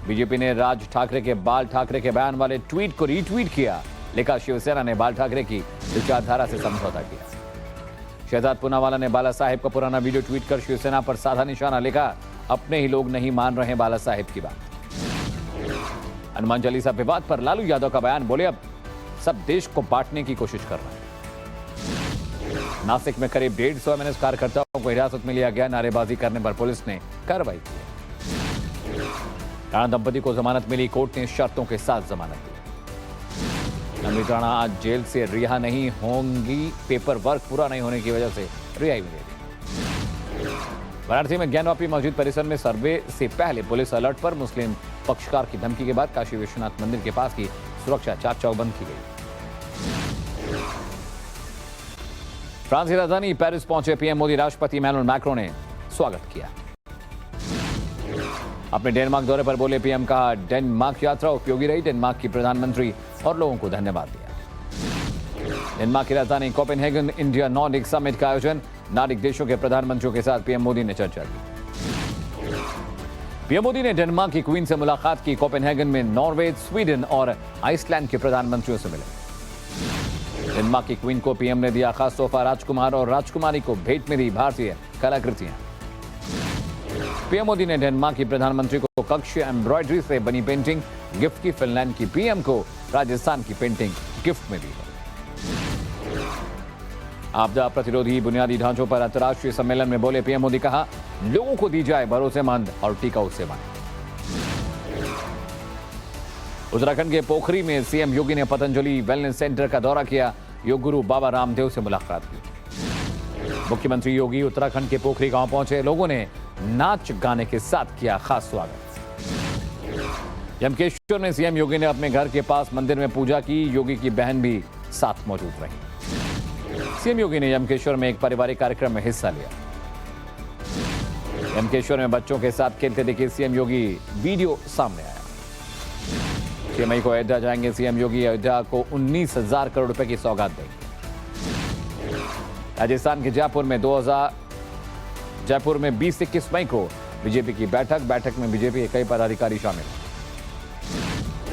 बीजेपी ने राज ठाकरे के बाल ठाकरे के बयान वाले ट्वीट को रीट्वीट किया। लिखा शिवसेना ने बाल ठाकरे की विचारधारा से समझौता किया। शहजाद पूनावाला ने बाला साहेब का पुराना वीडियो ट्वीट कर शिवसेना पर साधा निशाना। लिखा अपने ही लोग नहीं मान रहे बाला साहेब की बात। हनुमान चालीसा विवाद पर लालू यादव का बयान, बोले अब सब देश को बांटने की कोशिश कर रहे हैं। नासिक में करीब 150 एमएनएस कार्यकर्ताओं को हिरासत में लिया गया। नारेबाजी करने पर पुलिस ने कार्रवाई की। राणा दंपति को जमानत मिली। कोर्ट ने शर्तों के साथ जमानत दी। अमृत राणा आज जेल से रिहा नहीं होंगी। पेपर वर्क पूरा नहीं होने की वजह से रिहाई मिलेगी। वाराणसी में ज्ञानवापी मस्जिद परिसर में सर्वे से पहले पुलिस अलर्ट पर। मुस्लिम पक्षकार की धमकी के बाद काशी विश्वनाथ मंदिर के पास की सुरक्षा चाक चौबंद की गई। फ्रांस की राजधानी पेरिस पहुंचे पीएम मोदी। राष्ट्रपति इमैनुअल मैक्रों ने स्वागत किया। अपने डेनमार्क दौरे पर बोले पीएम, कहा डेनमार्क यात्रा उपयोगी रही। डेनमार्क की प्रधानमंत्री और लोगों को धन्यवाद दिया। डेनमार्क की राजधानी कोपेनहेगन इंडिया नॉर्डिक समिट का आयोजन। नॉर्डिक देशों के प्रधानमंत्रियों के साथ पीएम मोदी ने चर्चा की। पीएम मोदी ने डेनमार्क की क्वीन से मुलाकात की। कोपेनहेगन में नॉर्वे, स्वीडन और आइसलैंड के प्रधानमंत्रियों से मिले। डेनमार्क की क्वीन को पीएम ने दिया खास तोहफा। राजकुमार और राजकुमारी को भेंट में दी भारतीय कलाकृतियां। पीएम मोदी ने डेनमार्क की प्रधानमंत्री को कक्ष एम्ब्रॉयडरी से बनी पेंटिंग गिफ्ट की। फिनलैंड की पीएम को राजस्थान की पेंटिंग गिफ्ट में दी। आपदा प्रतिरोधी बुनियादी ढांचों पर अंतर्राष्ट्रीय सम्मेलन में बोले पीएम मोदी, कहा लोगों को दी जाए भरोसेमंद और टिकाऊ सेवाएं। उत्तराखंड के पोखरी में सीएम योगी ने पतंजलि वेलनेस सेंटर का दौरा किया। योग गुरु बाबा रामदेव से मुलाकात की। मुख्यमंत्री योगी उत्तराखंड के पोखरी गांव पहुंचे। लोगों ने नाच गाने के साथ किया खास स्वागत। यमकेश्वर में सीएम योगी ने अपने घर के पास मंदिर में पूजा की। योगी की बहन भी साथ मौजूद रही। सीएम योगी ने यमकेश्वर में एक पारिवारिक कार्यक्रम में हिस्सा लिया। यमकेश्वर में बच्चों के साथ खेलते दिखे सीएम योगी, वीडियो सामने आया। 6 मई को अयोध्या जाएंगे सीएम योगी, अयोध्या को 19,000 करोड़ रुपए की सौगात देंगे। राजस्थान के जयपुर में 20-21 मई को बीजेपी की बैठक में बीजेपी के कई पदाधिकारी शामिल।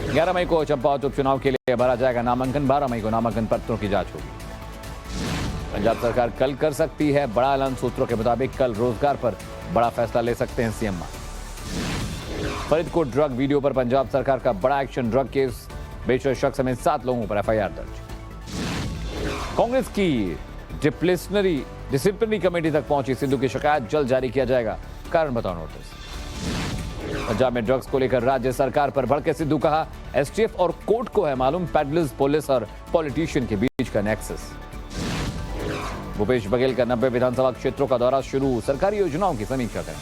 11 मई को चंपावत उपचुनाव के लिए भरा जाएगा नामांकन, 12 मई को नामांकन पत्रों की जांच होगी। पंजाब सरकार कल कर सकती है बड़ा ऐलान, सूत्रों के मुताबिक कल रोजगार पर बड़ा फैसला ले सकते हैं सीएम। फरीदकोट ड्रग वीडियो पर पंजाब सरकार का बड़ा एक्शन, ड्रग केस बेचकर शख्स समेत 7 लोगों पर एफआईआर दर्ज। कांग्रेस की डिसिप्लिनरी कमेटी तक पहुंची सिद्धू की शिकायत, जल्द जारी किया जाएगा कारण बताओ नोटिस। पंजाब में ड्रग्स को लेकर राज्य सरकार पर भड़के सिद्धू, कहा एसटीएफ और कोर्ट को है मालूम पेडलर्स, पुलिस और पॉलिटिशियन के बीच का नेक्सस। भूपेश बघेल का 90 विधानसभा क्षेत्रों का दौरा शुरू, सरकारी योजनाओं की समीक्षा करें।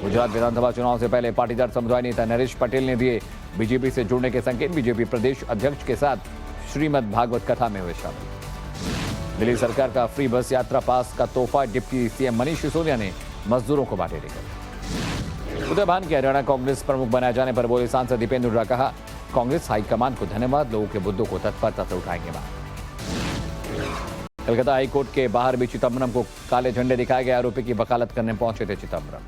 गुजरात विधानसभा चुनाव से पहले पाटीदार समुदाय नेता नरेश पटेल ने दिए बीजेपी से जुड़ने के संकेत, बीजेपी प्रदेश अध्यक्ष के साथ श्रीमद् भागवत कथा में हुए शामिल। दिल्ली सरकार का फ्री बस यात्रा पास का तोहफा डिप्टी सीएम मनीष सिसोदिया ने मजदूरों को बांटे लेकर। उदय भान के हरियाणा कांग्रेस प्रमुख बनाए जाने पर बोले सांसद दीपेंद्र हुड्डा, कहा कांग्रेस हाईकमान को धन्यवाद, लोगों के मुद्दों को तत्परता से उठाएंगे बात। कलकत्ता हाईकोर्ट के बाहर भी चिदंबरम को काले झंडे दिखाए गए, आरोपी की वकालत करने पहुंचे थे चिदंबरम।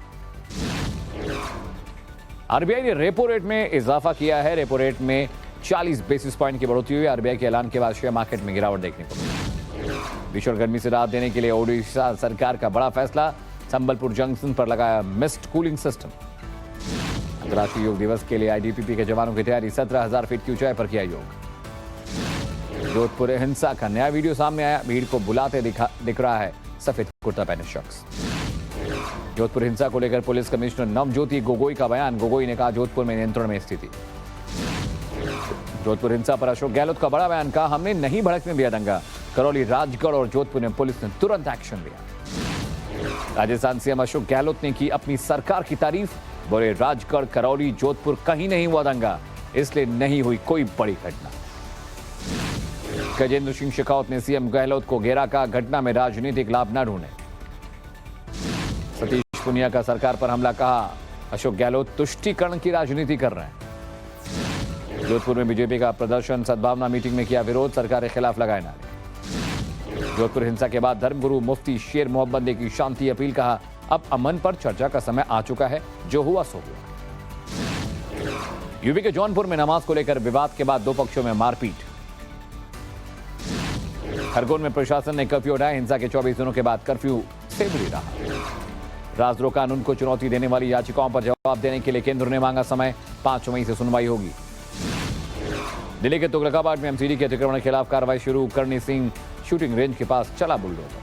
आरबीआई ने रेपो रेट में इजाफा किया है, रेपो रेट में 40 बेसिस पॉइंट की बढ़ोतरी हुई। आरबीआई के ऐलान के बाद शेयर मार्केट में गिरावट देखने को मिली। भीषण गर्मी से राहत देने के लिए ओडिशा सरकार का बड़ा फैसला, संबलपुर जंक्शन पर लगाया मिस्ट कूलिंग सिस्टम। अंतर्राष्ट्रीय योग दिवस के लिए आईटीबीपी के जवानों की तैयारी, 17,000 फीट की ऊंचाई पर किया योग। जोधपुर हिंसा का नया वीडियो सामने आया, भीड़ को बुलाते दिख रहा है सफेद कुर्ता पहने शख्स। जोधपुर हिंसा को लेकर पुलिस कमिश्नर नवज्योति गोगोई का बयान, गोगोई ने कहा जोधपुर में नियंत्रण में स्थिति। जोधपुर हिंसा पर अशोक गहलोत का बड़ा बयान, कहा हमने नहीं भड़कने दिया दंगा, करौली, राजगढ़ और जोधपुर में पुलिस ने तुरंत एक्शन लिया। राजस्थान सीएम अशोक गहलोत ने की अपनी सरकार की तारीफ, बोले राजगढ़, करौली, जोधपुर कहीं नहीं हुआ दंगा, इसलिए नहीं हुई कोई बड़ी घटना। गजेंद्र सिंह शेखावत ने सीएम गहलोत को घेरा, का घटना में राजनीतिक लाभ न ढूंढे। सतीश पुनिया का सरकार पर हमला, कहा अशोक गहलोत तुष्टीकरण की राजनीति कर रहे हैं। जोधपुर में बीजेपी का प्रदर्शन, सद्भावना मीटिंग में किया विरोध, सरकार के खिलाफ लगाए नारे। जोधपुर हिंसा के बाद धर्मगुरु मुफ्ती शेर मोहम्मद ने की शांति अपील, कहा अब अमन पर चर्चा का समय आ चुका है, जो हुआ सो हुआ। यूपी के जौनपुर में नमाज को लेकर विवाद के बाद 2 पक्षों में मारपीट। खरगोन में प्रशासन ने कर्फ्यू हटाया, हिंसा के 24 दिनों के बाद कर्फ्यू से मिली रहा। राजद्रोह कानून को चुनौती देने वाली याचिकाओं पर जवाब देने के लिए केंद्र ने मांगा समय, 5 मई से सुनवाई होगी। दिल्ली के तुगलकाबाद में एमसीडी के अतिक्रमण के खिलाफ कार्रवाई शुरू, करनी सिंह शूटिंग रेंज के पास चला बुलडोजर।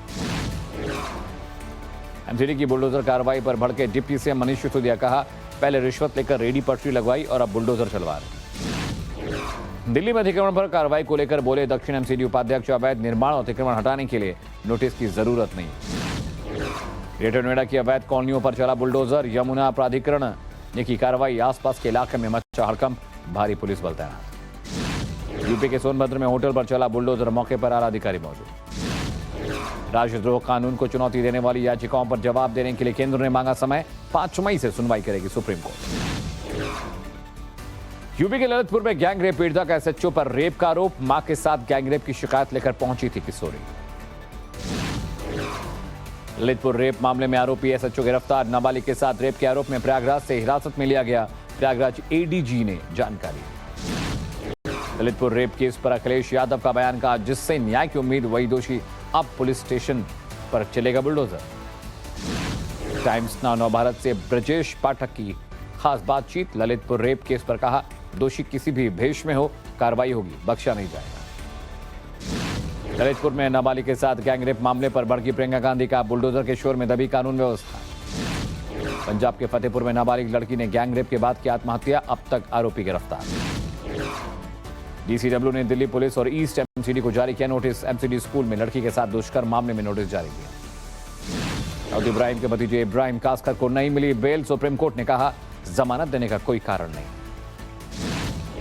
एमसीडी की बुलडोजर कार्रवाई पर भड़के डिप्टी सीएम मनीष सिसोदिया, कहा पहले रिश्वत लेकर रेडी पटरी लगवाई और अब बुलडोजर चलवा रहे। दिल्ली में अतिक्रमण पर कार्रवाई को लेकर बोले दक्षिण एमसीडी उपाध्यक्ष, अवैध निर्माण और अतिक्रमण हटाने के लिए नोटिस की जरूरत नहीं। ग्रेटर नोएडा की अवैध कॉलोनियों पर चला बुलडोजर, यमुना प्राधिकरण ने की कार्रवाई, आसपास के इलाके में मचा हड़कंप, भारी पुलिस बल तैनात। यूपी के सोनभद्र में होटल पर चला बुलडोजर, मौके पर आला अधिकारी मौजूद। राजद्रोह कानून को चुनौती देने वाली याचिकाओं पर जवाब देने के लिए केंद्र ने मांगा समय, 5 मई से सुनवाई करेगी सुप्रीम कोर्ट। यूपी के ललितपुर में गैंग रेप पीड़िता का एसएचओ पर रेप का आरोप, मां के साथ गैंग रेप की शिकायत लेकर पहुंची थी किशोरी। ललितपुर रेप मामले में आरोपी एसएचओ गिरफ्तार, नाबालिग के साथ रेप के आरोप में प्रयागराज से हिरासत में लिया गया, प्रयागराज एडीजी ने जानकारी। ललितपुर रेप केस पर अखिलेश यादव का बयान, कहा जिससे न्याय की उम्मीद वही दोषी, अब पुलिस स्टेशन पर चलेगा बुलडोजर। टाइम्स नाउ नवभारत से ब्रजेश पाठक की खास बातचीत, ललितपुर रेप केस पर कहा दोषी किसी भी भेष में हो कार्रवाई होगी, बख्शा नहीं जाएगा। ललितपुर में नाबालिग के साथ गैंग रेप मामले पर भड़की प्रियंका गांधी, का बुलडोजर के शोर में दबी कानून व्यवस्था। पंजाब के फतेहपुर में नाबालिग लड़की ने गैंग रेप के बाद की आत्महत्या, अब तक आरोपी गिरफ्तार। डीसीडब्ल्यू ने दिल्ली पुलिस और ईस्ट एमसीडी को जारी किया नोटिस, एमसीडी स्कूल में लड़की के साथ दुष्कर्म मामले में नोटिस जारी किया। दाऊद इब्राहिम के भतीजे इब्राहिम कासकर को नहीं मिली बेल, सुप्रीम कोर्ट ने कहा जमानत देने का कोई कारण नहीं।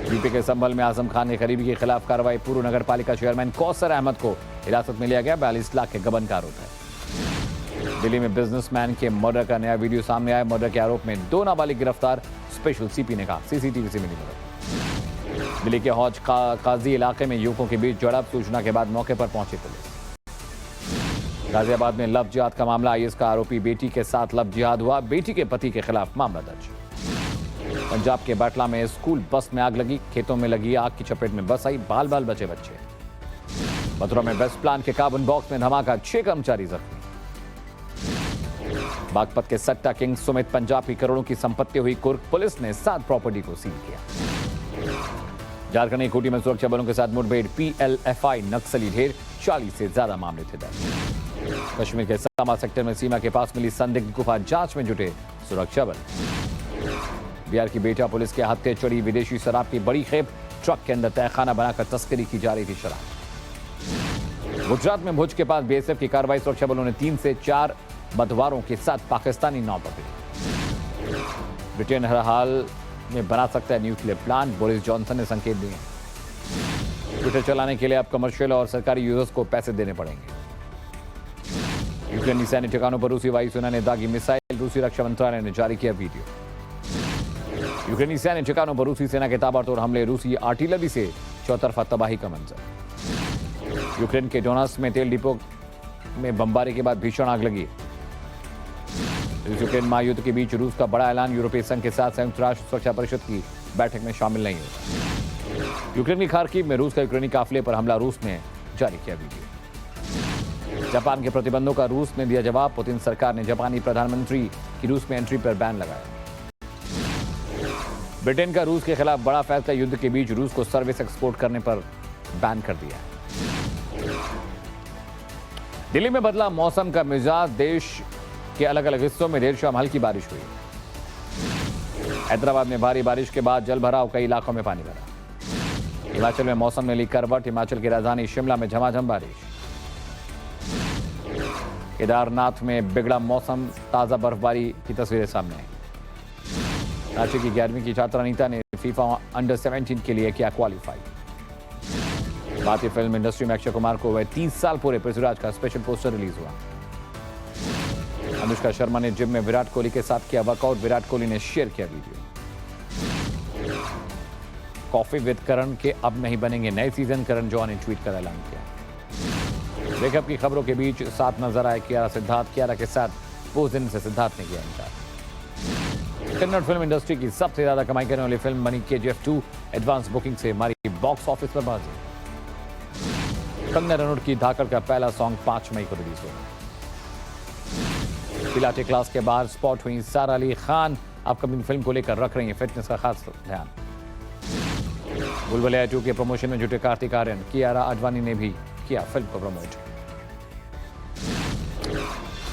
यूपी के संभल में आजम खान के करीबी के खिलाफ कार्रवाई, पूर्व नगर पालिका चेयरमैन कौसर अहमद को हिरासत में लिया गया, 42 लाख के गबन का आरोप है। दिल्ली में बिजनेसमैन के मर्डर का नया वीडियो सामने आया। मर्डर के आरोप में 2 नाबालिग गिरफ्तार, स्पेशल सीपी ने कहा। सीसीटीवी से मिली मदद। दिल्ली के हौज काजी इलाके में युवकों के बीच झड़प, सूचना के बाद मौके पर पहुंची पुलिस। गाजियाबाद में लव जिहाद का मामला, आईएस का आरोपी बेटी के साथ लव जिहाद हुआ, बेटी के पति के खिलाफ मामला दर्ज। पंजाब के बाटला में स्कूल बस में आग लगी, खेतों में लगी आग की चपेट में बस आई, बाल बाल बचे बच्चे। मथुरा में बेस्ट प्लान के कार्बन बॉक्स में धमाका, 6 कर्मचारी जख्मी। बागपत के सट्टा किंग सुमित पंजाब की करोड़ों की संपत्ति हुई कुर्क, पुलिस ने 7 प्रॉपर्टी को सील किया। झारखंड की खूंटी में सुरक्षा बलों के साथ मुठभेड़, पीएलएफआई नक्सली ढेर, 40 से ज्यादा मामले थे दर्ज। कश्मीर के सामा सेक्टर में सीमा के पास मिली संदिग्ध गुफा, जांच में जुटे सुरक्षा बल। बिहार की बेटा पुलिस के हत्थे चढ़ी, विदेशी शराब की बड़ी खेप, ट्रक के अंदर तहखाना बनाकर तस्करी की जा रही थी शराब। गुजरात में भुज के पास बीएसएफ की कार्रवाई, सुरक्षा बलों ने 3 से 4 बदवारों के साथ पाकिस्तानी नाव पकड़ी। ब्रिटेन हर हाल में बना सकता है न्यूक्लियर प्लांट, बोरिस जॉनसन ने संकेत दिए। ट्विटर चलाने के लिए अब कमर्शियल और सरकारी यूजर्स को पैसे देने पड़ेंगे। यूक्रेनी सैन्य ठिकानों पर रूसी वायुसेना ने दागी मिसाइल, रूसी रक्षा मंत्रालय ने जारी किया वीडियो। यूक्रेनी सैन्य ठिकानों पर रूसी सेना के ताबड़तोड़ हमले, रूसी आर्टिलरी से चौतरफा तबाही का मंजर। यूक्रेन के डोनास्क में तेल डिपो में बमबारी के बाद भीषण आग लगी। यूक्रेन महायुद्ध के बीच रूस का बड़ा ऐलान, यूरोपीय संघ के साथ संयुक्त राष्ट्र सुरक्षा परिषद की बैठक में शामिल नहीं होगा। यूक्रेन की खार्किव में रूस का यूक्रेनी काफिले पर हमला, रूस ने जारी किया वीडियो। जापान के प्रतिबंधों का रूस ने दिया जवाब, पुतिन सरकार ने जापानी प्रधानमंत्री की रूस में एंट्री पर बैन लगाया। ब्रिटेन का रूस के खिलाफ बड़ा फैसला, युद्ध के बीच रूस को सर्विस एक्सपोर्ट करने पर बैन कर दिया। दिल्ली में बदला मौसम का मिजाज, देश के अलग अलग हिस्सों में देर शाम हल्की बारिश हुई। हैदराबाद में भारी बारिश के बाद जल भराव, कई इलाकों में पानी भरा। हिमाचल में मौसम ने ली करवट, हिमाचल की राजधानी शिमला में झमाझम बारिश। केदारनाथ में बिगड़ा मौसम, ताजा बर्फबारी की तस्वीरें सामने आई। रांची की 11वीं की छात्रा अनीता ने फीफा अंडर 17 के लिए किया क्वालिफाई। भारतीय फिल्म इंडस्ट्री में अक्षय कुमार को वह 30 साल पूरे, पृथ्वीराज का स्पेशल पोस्टर रिलीज हुआ। अनुष्का शर्मा ने जिम में विराट कोहली के साथ किया वर्कआउट, विराट कोहली ने शेयर किया वीडियो। कॉफी विद करण के अब नहीं बनेंगे नए सीजन, करण जौहर ने ट्वीट कर ऐलान किया। ब्रेकअप की खबरों के बीच साथ नजर आए कियारा सिद्धार्थ, कियारा के साथ पोजिन से सिद्धार्थ ने किया इनकार। कन्नड़ फिल्म इंडस्ट्री की सबसे ज्यादा कमाई करने वाली फिल्म बनी KGF 2, एडवांस बुकिंग से मारी बॉक्स ऑफिस पर बाजी। कंगना रनौत की धाकड़ का पहला सॉन्ग 5 मई को रिलीज होगा। पिलाटे क्लास के बाहर स्पॉट हुई सारा अली खान, अपकमिंग फिल्म को लेकर रख रही है फिटनेस का खास ध्यान। बुलबुलिया 2 के प्रमोशन में जुटे कार्तिक आर्यन, कियारा आडवाणी ने भी किया फिल्म को प्रमोट।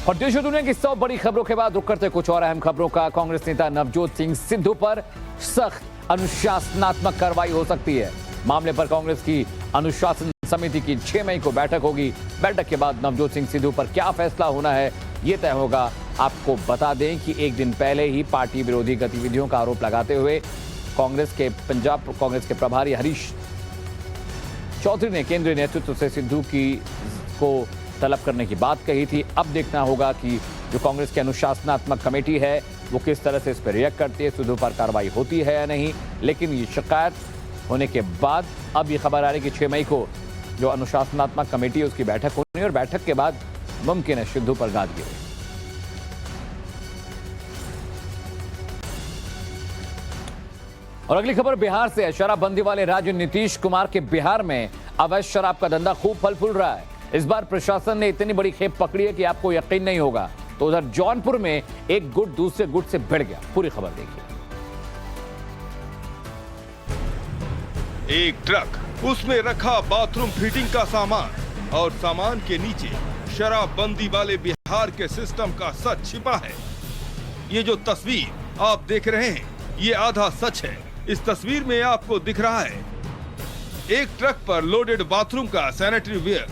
और देश और दुनिया की 100 बड़ी खबरों के बाद रुक करते कुछ और अहम खबरों का। कांग्रेस नेता नवजोत सिंह सिद्धू पर सख्त अनुशासनात्मक कार्रवाई हो सकती है। मामले पर कांग्रेस की अनुशासन समिति की 6 मई को बैठक होगी। बैठक के बाद नवजोत सिंह सिद्धू पर क्या फैसला होना है ये तय होगा। आपको बता दें कि एक दिन पहले ही पार्टी विरोधी गतिविधियों का आरोप लगाते हुए कांग्रेस के पंजाब कांग्रेस के प्रभारी हरीश चौधरी ने केंद्रीय नेतृत्व से सिद्धू को तलब करने की बात कही थी। अब देखना होगा कि जो कांग्रेस की अनुशासनात्मक कमेटी है वो किस तरह से इस पर रिएक्ट करती है, सिद्धू पर कार्रवाई होती है या नहीं। लेकिन ये शिकायत होने के बाद अब ये खबर आ रही है कि 6 मई को जो अनुशासनात्मक कमेटी है उसकी बैठक होनी है और बैठक के बाद मुमकिन है सिद्धू पर गाज गिरे। और अगली खबर बिहार से है। शराबबंदी वाले राज्य नीतीश कुमार के बिहार में अवैध शराब का धंधा खूब फल फूल रहा है। इस बार प्रशासन ने इतनी बड़ी खेप पकड़ी है कि आपको यकीन नहीं होगा। तो उधर जौनपुर में एक गुट दूसरे गुट से भिड़ गया। पूरी खबर देखिए। एक ट्रक, उसमें रखा बाथरूम फिटिंग का सामान और सामान के नीचे शराबबंदी वाले बिहार के सिस्टम का सच छिपा है। ये जो तस्वीर आप देख रहे हैं ये आधा सच है। इस तस्वीर में आपको दिख रहा है एक ट्रक पर लोडेड बाथरूम का सैनिटरी वेयर,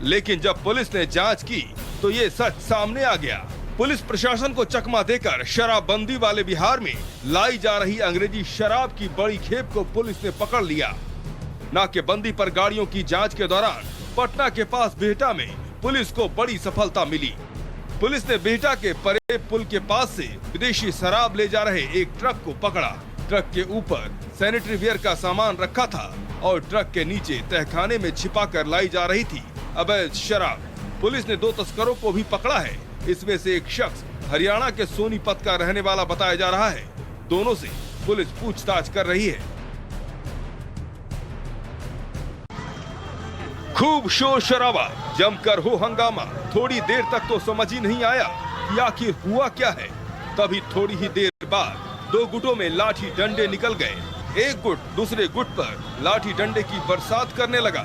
लेकिन जब पुलिस ने जांच की तो ये सच सामने आ गया। पुलिस प्रशासन को चकमा देकर शराबबंदी वाले बिहार में लाई जा रही अंग्रेजी शराब की बड़ी खेप को पुलिस ने पकड़ लिया। नाकेबंदी पर गाड़ियों की जांच के दौरान पटना के पास बिहटा में पुलिस को बड़ी सफलता मिली। पुलिस ने बिहटा के परे पुल के पास से विदेशी शराब ले जा रहे एक ट्रक को पकड़ा। ट्रक के ऊपर सैनिटरी वेयर का सामान रखा था और ट्रक के नीचे तहखाने में छिपाकर लाई जा रही थी अवैध शराब। पुलिस ने 2 तस्करों को भी पकड़ा है। इसमें से एक शख्स हरियाणा के सोनीपत का रहने वाला बताया जा रहा है। दोनों से पुलिस पूछताछ कर रही है। खूब शोर शराबा, जमकर हो हंगामा। थोड़ी देर तक तो समझ ही नहीं आया कि आखिर हुआ क्या है। तभी थोड़ी ही देर बाद 2 गुटों में लाठी डंडे निकल गए। एक गुट दूसरे गुट पर लाठी डंडे की बरसात करने लगा।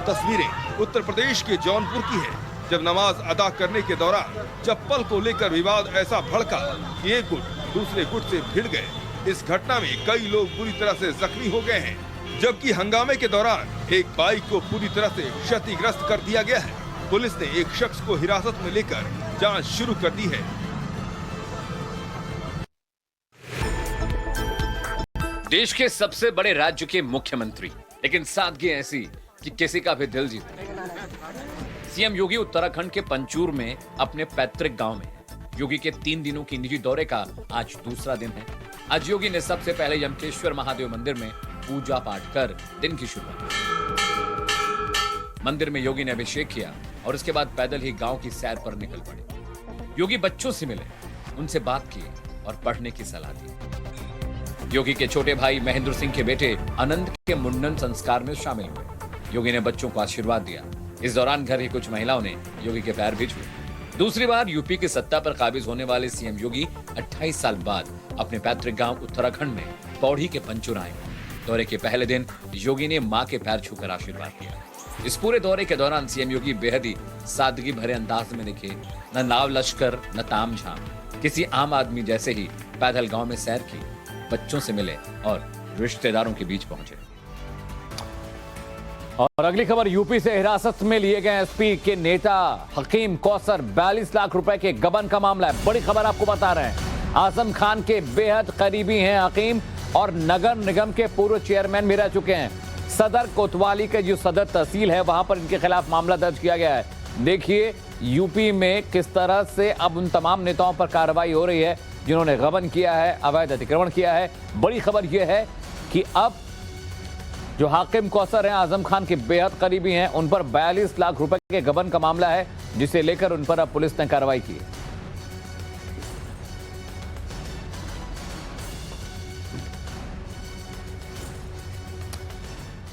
तस्वीरें उत्तर प्रदेश के जौनपुर की है, जब नमाज अदा करने के दौरान चप्पल को लेकर विवाद ऐसा भड़का कि एक गुट दूसरे गुट से भिड़ गए। इस घटना में कई लोग बुरी तरह से जख्मी हो गए हैं, जबकि हंगामे के दौरान एक बाइक को पूरी तरह से क्षतिग्रस्त कर दिया गया है। पुलिस ने एक शख्स को हिरासत में लेकर जांच शुरू कर दी है। देश के सबसे बड़े राज्य के मुख्यमंत्री, लेकिन सादगी ऐसी कि किसी का भी दिल जीत ले। सीएम योगी उत्तराखंड के पंचूर में अपने पैतृक गांव में योगी के 3 दिनों की निजी दौरे का आज दूसरा दिन है। आज योगी ने सबसे पहले यमकेश्वर महादेव मंदिर में पूजा पाठ कर दिन की शुरुआत की। मंदिर में योगी ने अभिषेक किया और उसके बाद पैदल ही गांव की सैर पर निकल पड़े। योगी बच्चों से मिले, उनसे बात की और पढ़ने की सलाह दी। योगी के छोटे भाई महेंद्र सिंह के बेटे आनंद के मुंडन संस्कार में शामिल हुए। योगी ने बच्चों को आशीर्वाद दिया। इस दौरान घर ही कुछ महिलाओं ने योगी के पैर भी छुए। दूसरी बार यूपी की सत्ता पर काबिज होने वाले सीएम योगी 28 साल बाद अपने पैतृक गांव उत्तराखंड में पौड़ी के पंचूर आए। दौरे के पहले दिन योगी ने मां के पैर छूकर आशीर्वाद दिया। इस पूरे दौरे के दौरान सीएम योगी बेहद ही सादगी भरे अंदाज में दिखे। न नाव लश्कर न ताम झाम, किसी आम आदमी जैसे ही पैदल गांव में सैर की, बच्चों से मिले और रिश्तेदारों के बीच पहुंचे। और अगली खबर, यूपी से हिरासत में लिए गए एसपी के नेता हकीम कौसर, 42 लाख रुपए के गबन का मामला है। बड़ी खबर आपको बता रहे हैं। आजम खान के बेहद करीबी हैं हकीम और नगर निगम के पूर्व चेयरमैन भी रह चुके हैं। सदर कोतवाली के जो सदर तहसील है वहां पर इनके खिलाफ मामला दर्ज किया गया है। देखिए यूपी में किस तरह से अब उन तमाम नेताओं पर कार्रवाई हो रही है जिन्होंने गबन किया है, अवैध अतिक्रमण किया है। बड़ी खबर यह है कि अब जो हाकिम कौसर हैं, आजम खान के बेहद करीबी हैं, उन पर 42 लाख रुपए के गबन का मामला है, जिसे लेकर उन पर अब पुलिस ने कार्रवाई की है।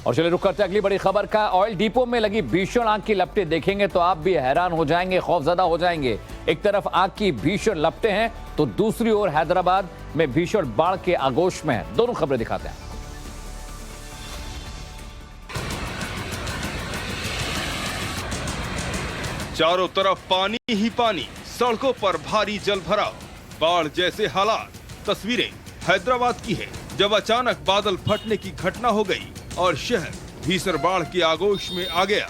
और चलिए रुक करते अगली बड़ी खबर का। ऑयल डिपो में लगी भीषण आग की लपटें देखेंगे तो आप भी हैरान हो जाएंगे, खौफजदा हो जाएंगे। एक तरफ आग की भीषण लपटें हैं तो दूसरी ओर हैदराबाद में भीषण बाढ़ के आगोश में है। दोनों खबरें दिखाते हैं। चारों तरफ पानी ही पानी, सड़कों पर भारी जल भराव, बाढ़ जैसे हालात। तस्वीरें हैदराबाद की है, जब अचानक बादल फटने की घटना हो गई और शहर भीषण बाढ़ के आगोश में आ गया।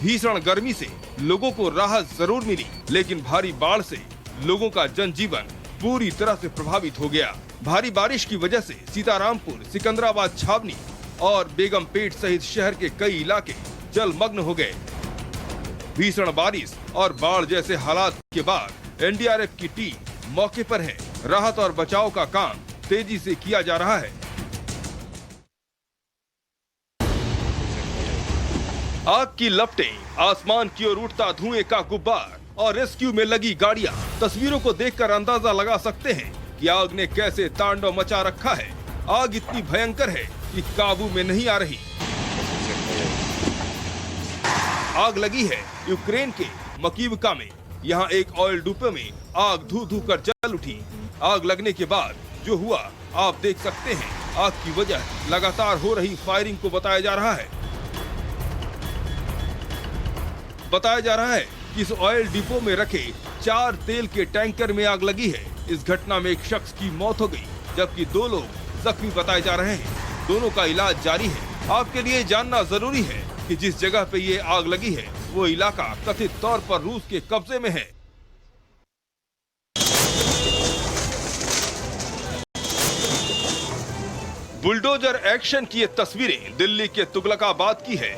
भीषण गर्मी से लोगों को राहत जरूर मिली, लेकिन भारी बाढ़ से लोगों का जनजीवन पूरी तरह से प्रभावित हो गया। भारी बारिश की वजह से सीतारामपुर, सिकंदराबाद छावनी और बेगमपेट सहित शहर के कई इलाके जलमग्न हो गए। भीषण बारिश और बाढ़ जैसे हालात के बाद एनडीआरएफ की टीम मौके पर है। राहत और बचाव का काम तेजी से किया जा रहा है। आग की लपटें, आसमान की ओर उठता धुएं का गुब्बार और रेस्क्यू में लगी गाड़ियां। तस्वीरों को देखकर अंदाजा लगा सकते हैं कि आग ने कैसे तांडव मचा रखा है। आग इतनी भयंकर है कि काबू में नहीं आ रही। आग लगी है यूक्रेन के मकीवका में। यहाँ एक ऑयल डिपो में आग धू धू कर जल उठी। आग लगने के बाद जो हुआ आप देख सकते हैं। आग की वजह लगातार हो रही फायरिंग को बताया जा रहा है। बताया जा रहा है कि इस ऑयल डिपो में रखे 4 तेल के टैंकर में आग लगी है। इस घटना में एक शख्स की मौत हो गई, जबकि 2 लोग जख्मी बताए जा रहे हैं। दोनों का इलाज जारी है। आपके लिए जानना जरूरी है कि जिस जगह पे ये आग लगी है वो इलाका कथित तौर पर रूस के कब्जे में है। बुलडोजर एक्शन की ये तस्वीरें दिल्ली के तुगलकाबाद की है।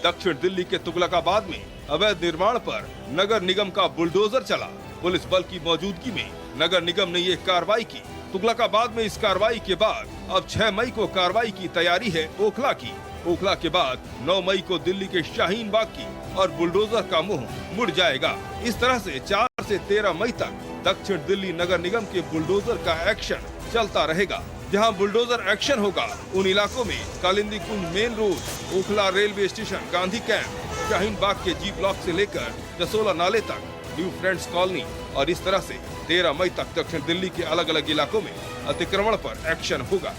दक्षिण दिल्ली के तुगलकाबाद में अवैध निर्माण पर नगर निगम का बुलडोजर चला। पुलिस बल की मौजूदगी में नगर निगम ने ये कार्रवाई की। तुगलकाबाद में इस कार्रवाई के बाद अब 6 मई को कार्रवाई की तैयारी है ओखला की। ओखला के बाद 9 मई को दिल्ली के शाहीन बाग की और बुलडोजर का मुंह मुड़ जाएगा। इस तरह से 4 से 13 मई तक दक्षिण दिल्ली नगर निगम के बुलडोजर का एक्शन चलता रहेगा। जहां बुलडोजर एक्शन होगा उन इलाकों में Kalindi Kunj main road, Okhla railway station, Gandhi camp, Shaheen Bagh के जी ब्लॉक से लेकर जसोला नाले तक, न्यू फ्रेंड्स कॉलोनी और इस तरह से 13 मई तक दक्षिण दिल्ली के अलग अलग इलाकों में अतिक्रमण पर एक्शन होगा।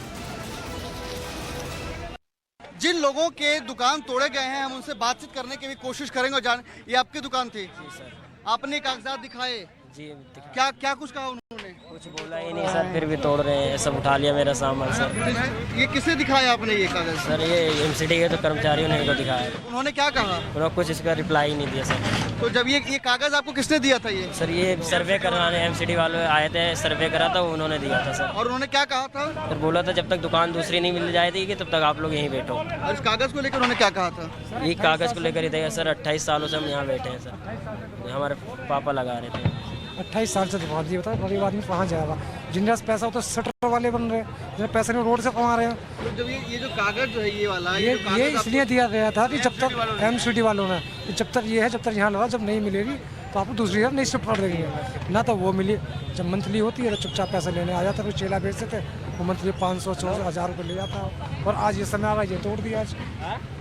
जिन लोगों के दुकान तोड़े गए हैं हम उनसे बातचीत करने की भी कोशिश करेंगे और जान ये आपकी दुकान थी? जी सर। आपने कागजात दिखाए? जी क्या क्या कुछ कहा उन्होंने? कुछ बोला ही नहीं सर, फिर भी तोड़ रहे हैं। सब उठा लिया मेरा सामान सर। ये किसे दिखाया आपने ये कागज? सर ये एमसीडी के तो कर्मचारियों ने इनको दिखाया। उन्होंने क्या कहा? उन्होंने कुछ इसका रिप्लाई ही नहीं दिया सर। तो जब ये कागज आपको किसने दिया था? ये सर ये सर्वे कराने एमसीडी वाले आए थे, सर्वे करा था, उन्होंने दिया था सर। और उन्होंने क्या कहा था? सर बोला था जब तक दुकान दूसरी नहीं मिल जाएगी तब तक आप लोग यहीं बैठो। और इस कागज को लेकर उन्होंने क्या कहा था? ये कागज को लेकर ही देगा सर। 28 सालों से हम यहाँ बैठे हैं सर। हमारे पापा लगा रहे थे। 28 साल से दुकान जी, बताओ गरीब आदमी कहाँ जाएगा? जिनके पास पैसा हो तो शटर वाले बन रहे हैं, जिन्हें पैसे नहीं रोड से कमा रहे हैं। तो जब ये जो कागज जो है ये वाला ये इसलिए दिया गया था कि जब तक एमसीडी वालों ने जब तक ये है जब तक यहाँ लगा, जब नहीं मिलेगी तो आपको दूसरी जगह नहीं शिफ्ट कर देंगे। ना तो वो मिली, जब मंथली होती है तो चुपचाप पैसे लेने आ जाता है। कोई चेला बेचते थे वो मंथली 500-1000 रुपये ले जाता है। और आज ये समय आ रहा है, ये तोड़ दिया आज।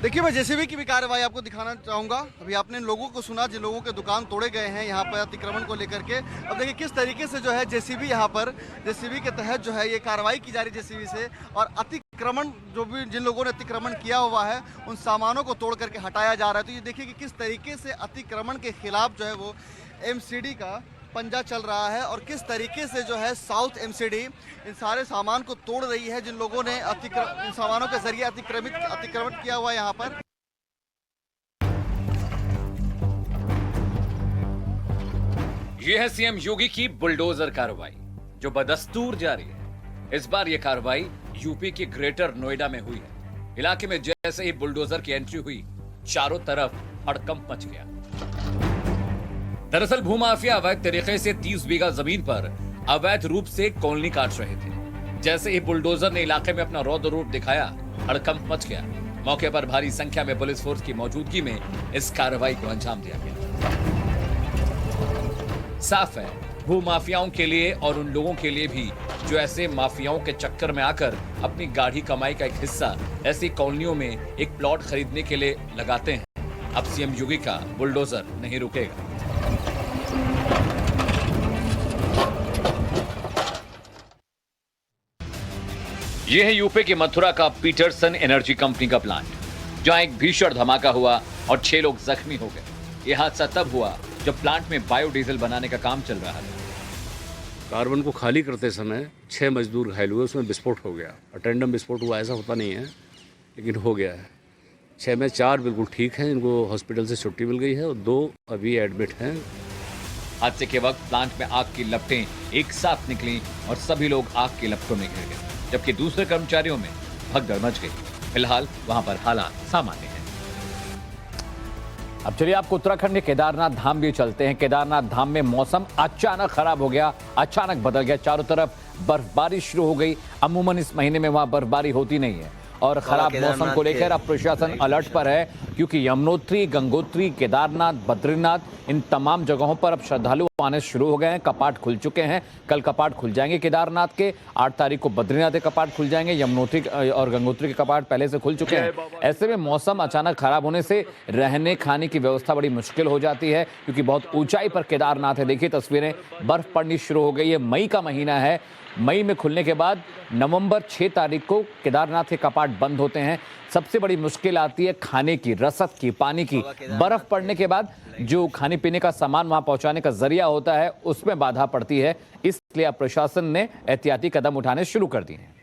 देखिए मैं जेसीबी की भी कार्रवाई आपको दिखाना चाहूँगा। अभी आपने लोगों को सुना जिन लोगों के दुकान तोड़े गए हैं यहाँ पर अतिक्रमण को लेकर के। अब देखिए किस तरीके से जो है जेसीबी यहाँ पर जेसीबी के तहत जो है ये कार्रवाई की जा रही है जेसीबी से। और अतिक्रमण जो भी जिन लोगों ने अतिक्रमण किया हुआ है उन सामानों को तोड़ करके हटाया जा रहा है। तो ये देखिए कि किस तरीके से अतिक्रमण के खिलाफ जो है वो एमसीडी का पंजा चल रहा है और किस तरीके से जो है साउथ एमसीडी इन सारे सामान को तोड़ रही है जिन लोगों ने इन सामानों के जरिए अतिक्रमण किया हुआ है यहाँ पर। यह है सीएम योगी की बुलडोजर कार्रवाई जो बदस्तूर जारी है। इस बार यह कार्रवाई यूपी के ग्रेटर नोएडा में हुई है। इलाके में जैसे ही बुलडोजर की एंट्री हुई चारों तरफ हड़कंप मच गया। दरअसल भूमाफिया अवैध तरीके से 30 बीघा जमीन पर अवैध रूप से कॉलोनी काट रहे थे। जैसे ही बुलडोजर ने इलाके में अपना रौद्र रूप दिखाया हड़कंप मच गया। मौके पर भारी संख्या में पुलिस फोर्स की मौजूदगी में इस कार्रवाई को अंजाम दिया गया। साफ है भूमाफियाओं के लिए और उन लोगों के लिए भी जो ऐसे माफियाओं के चक्कर में आकर अपनी गाढ़ी कमाई का एक हिस्सा ऐसी कॉलोनियों में एक प्लॉट खरीदने के लिए लगाते हैं। अब सीएम योगी का बुलडोजर नहीं रुकेगा। यह है यूपी के मथुरा का पीटरसन एनर्जी कंपनी का प्लांट, जहां एक भीषण धमाका हुआ और 6 लोग जख्मी हो गए। यह हादसा तब हुआ जब प्लांट में बायोडीजल बनाने का काम चल रहा था। कार्बन को खाली करते समय 6 मजदूर घायल हुए, उसमें विस्फोट हो गया। अटेंडम विस्फोट हुआ, ऐसा होता नहीं है लेकिन हो गया है। 6 में 4 बिल्कुल ठीक हैं, इनको हॉस्पिटल से छुट्टी मिल गई है और 2 अभी एडमिट हैं। हादसे के वक्त प्लांट में आग की लपटें एक साथ निकली और सभी लोग आग की लपटों में घिर गए, जबकि दूसरे कर्मचारियों में भगदड़ मच गई। फिलहाल वहां पर हालात सामान्य हैं। अब चलिए आपको उत्तराखंड के केदारनाथ धाम भी चलते हैं। केदारनाथ धाम में मौसम अचानक खराब हो गया, अचानक बदल गया। चारों तरफ बर्फबारी शुरू हो गई। अमूमन इस महीने में वहां बर्फबारी होती नहीं है और खराब मौसम को लेकर अब प्रशासन अलर्ट पर है, क्योंकि यमुनोत्री, गंगोत्री, केदारनाथ, बद्रीनाथ इन तमाम जगहों पर अब श्रद्धालु आने शुरू हो गए हैं। कपाट खुल चुके हैं। कल कपाट खुल जाएंगे केदारनाथ के। 8 तारीख को बद्रीनाथ के कपाट खुल जाएंगे। यमुनोत्री और गंगोत्री के कपाट पहले से खुल चुके हैं। ऐसे में मौसम अचानक खराब होने से रहने खाने की व्यवस्था बड़ी मुश्किल हो जाती है, क्योंकि बहुत ऊंचाई पर केदारनाथ है। देखिए तस्वीरें, बर्फ पड़नी शुरू हो गई है। मई का महीना है। मई में खुलने के बाद नवंबर 6 तारीख को केदारनाथ के कपाट बंद होते हैं। सबसे बड़ी मुश्किल आती है खाने की, रसद की, पानी की। बर्फ पड़ने के बाद जो खाने पीने का सामान वहां पहुंचाने का जरिया होता है उसमें बाधा पड़ती है। इसलिए अब प्रशासन ने एहतियाती कदम उठाने शुरू कर दिए हैं।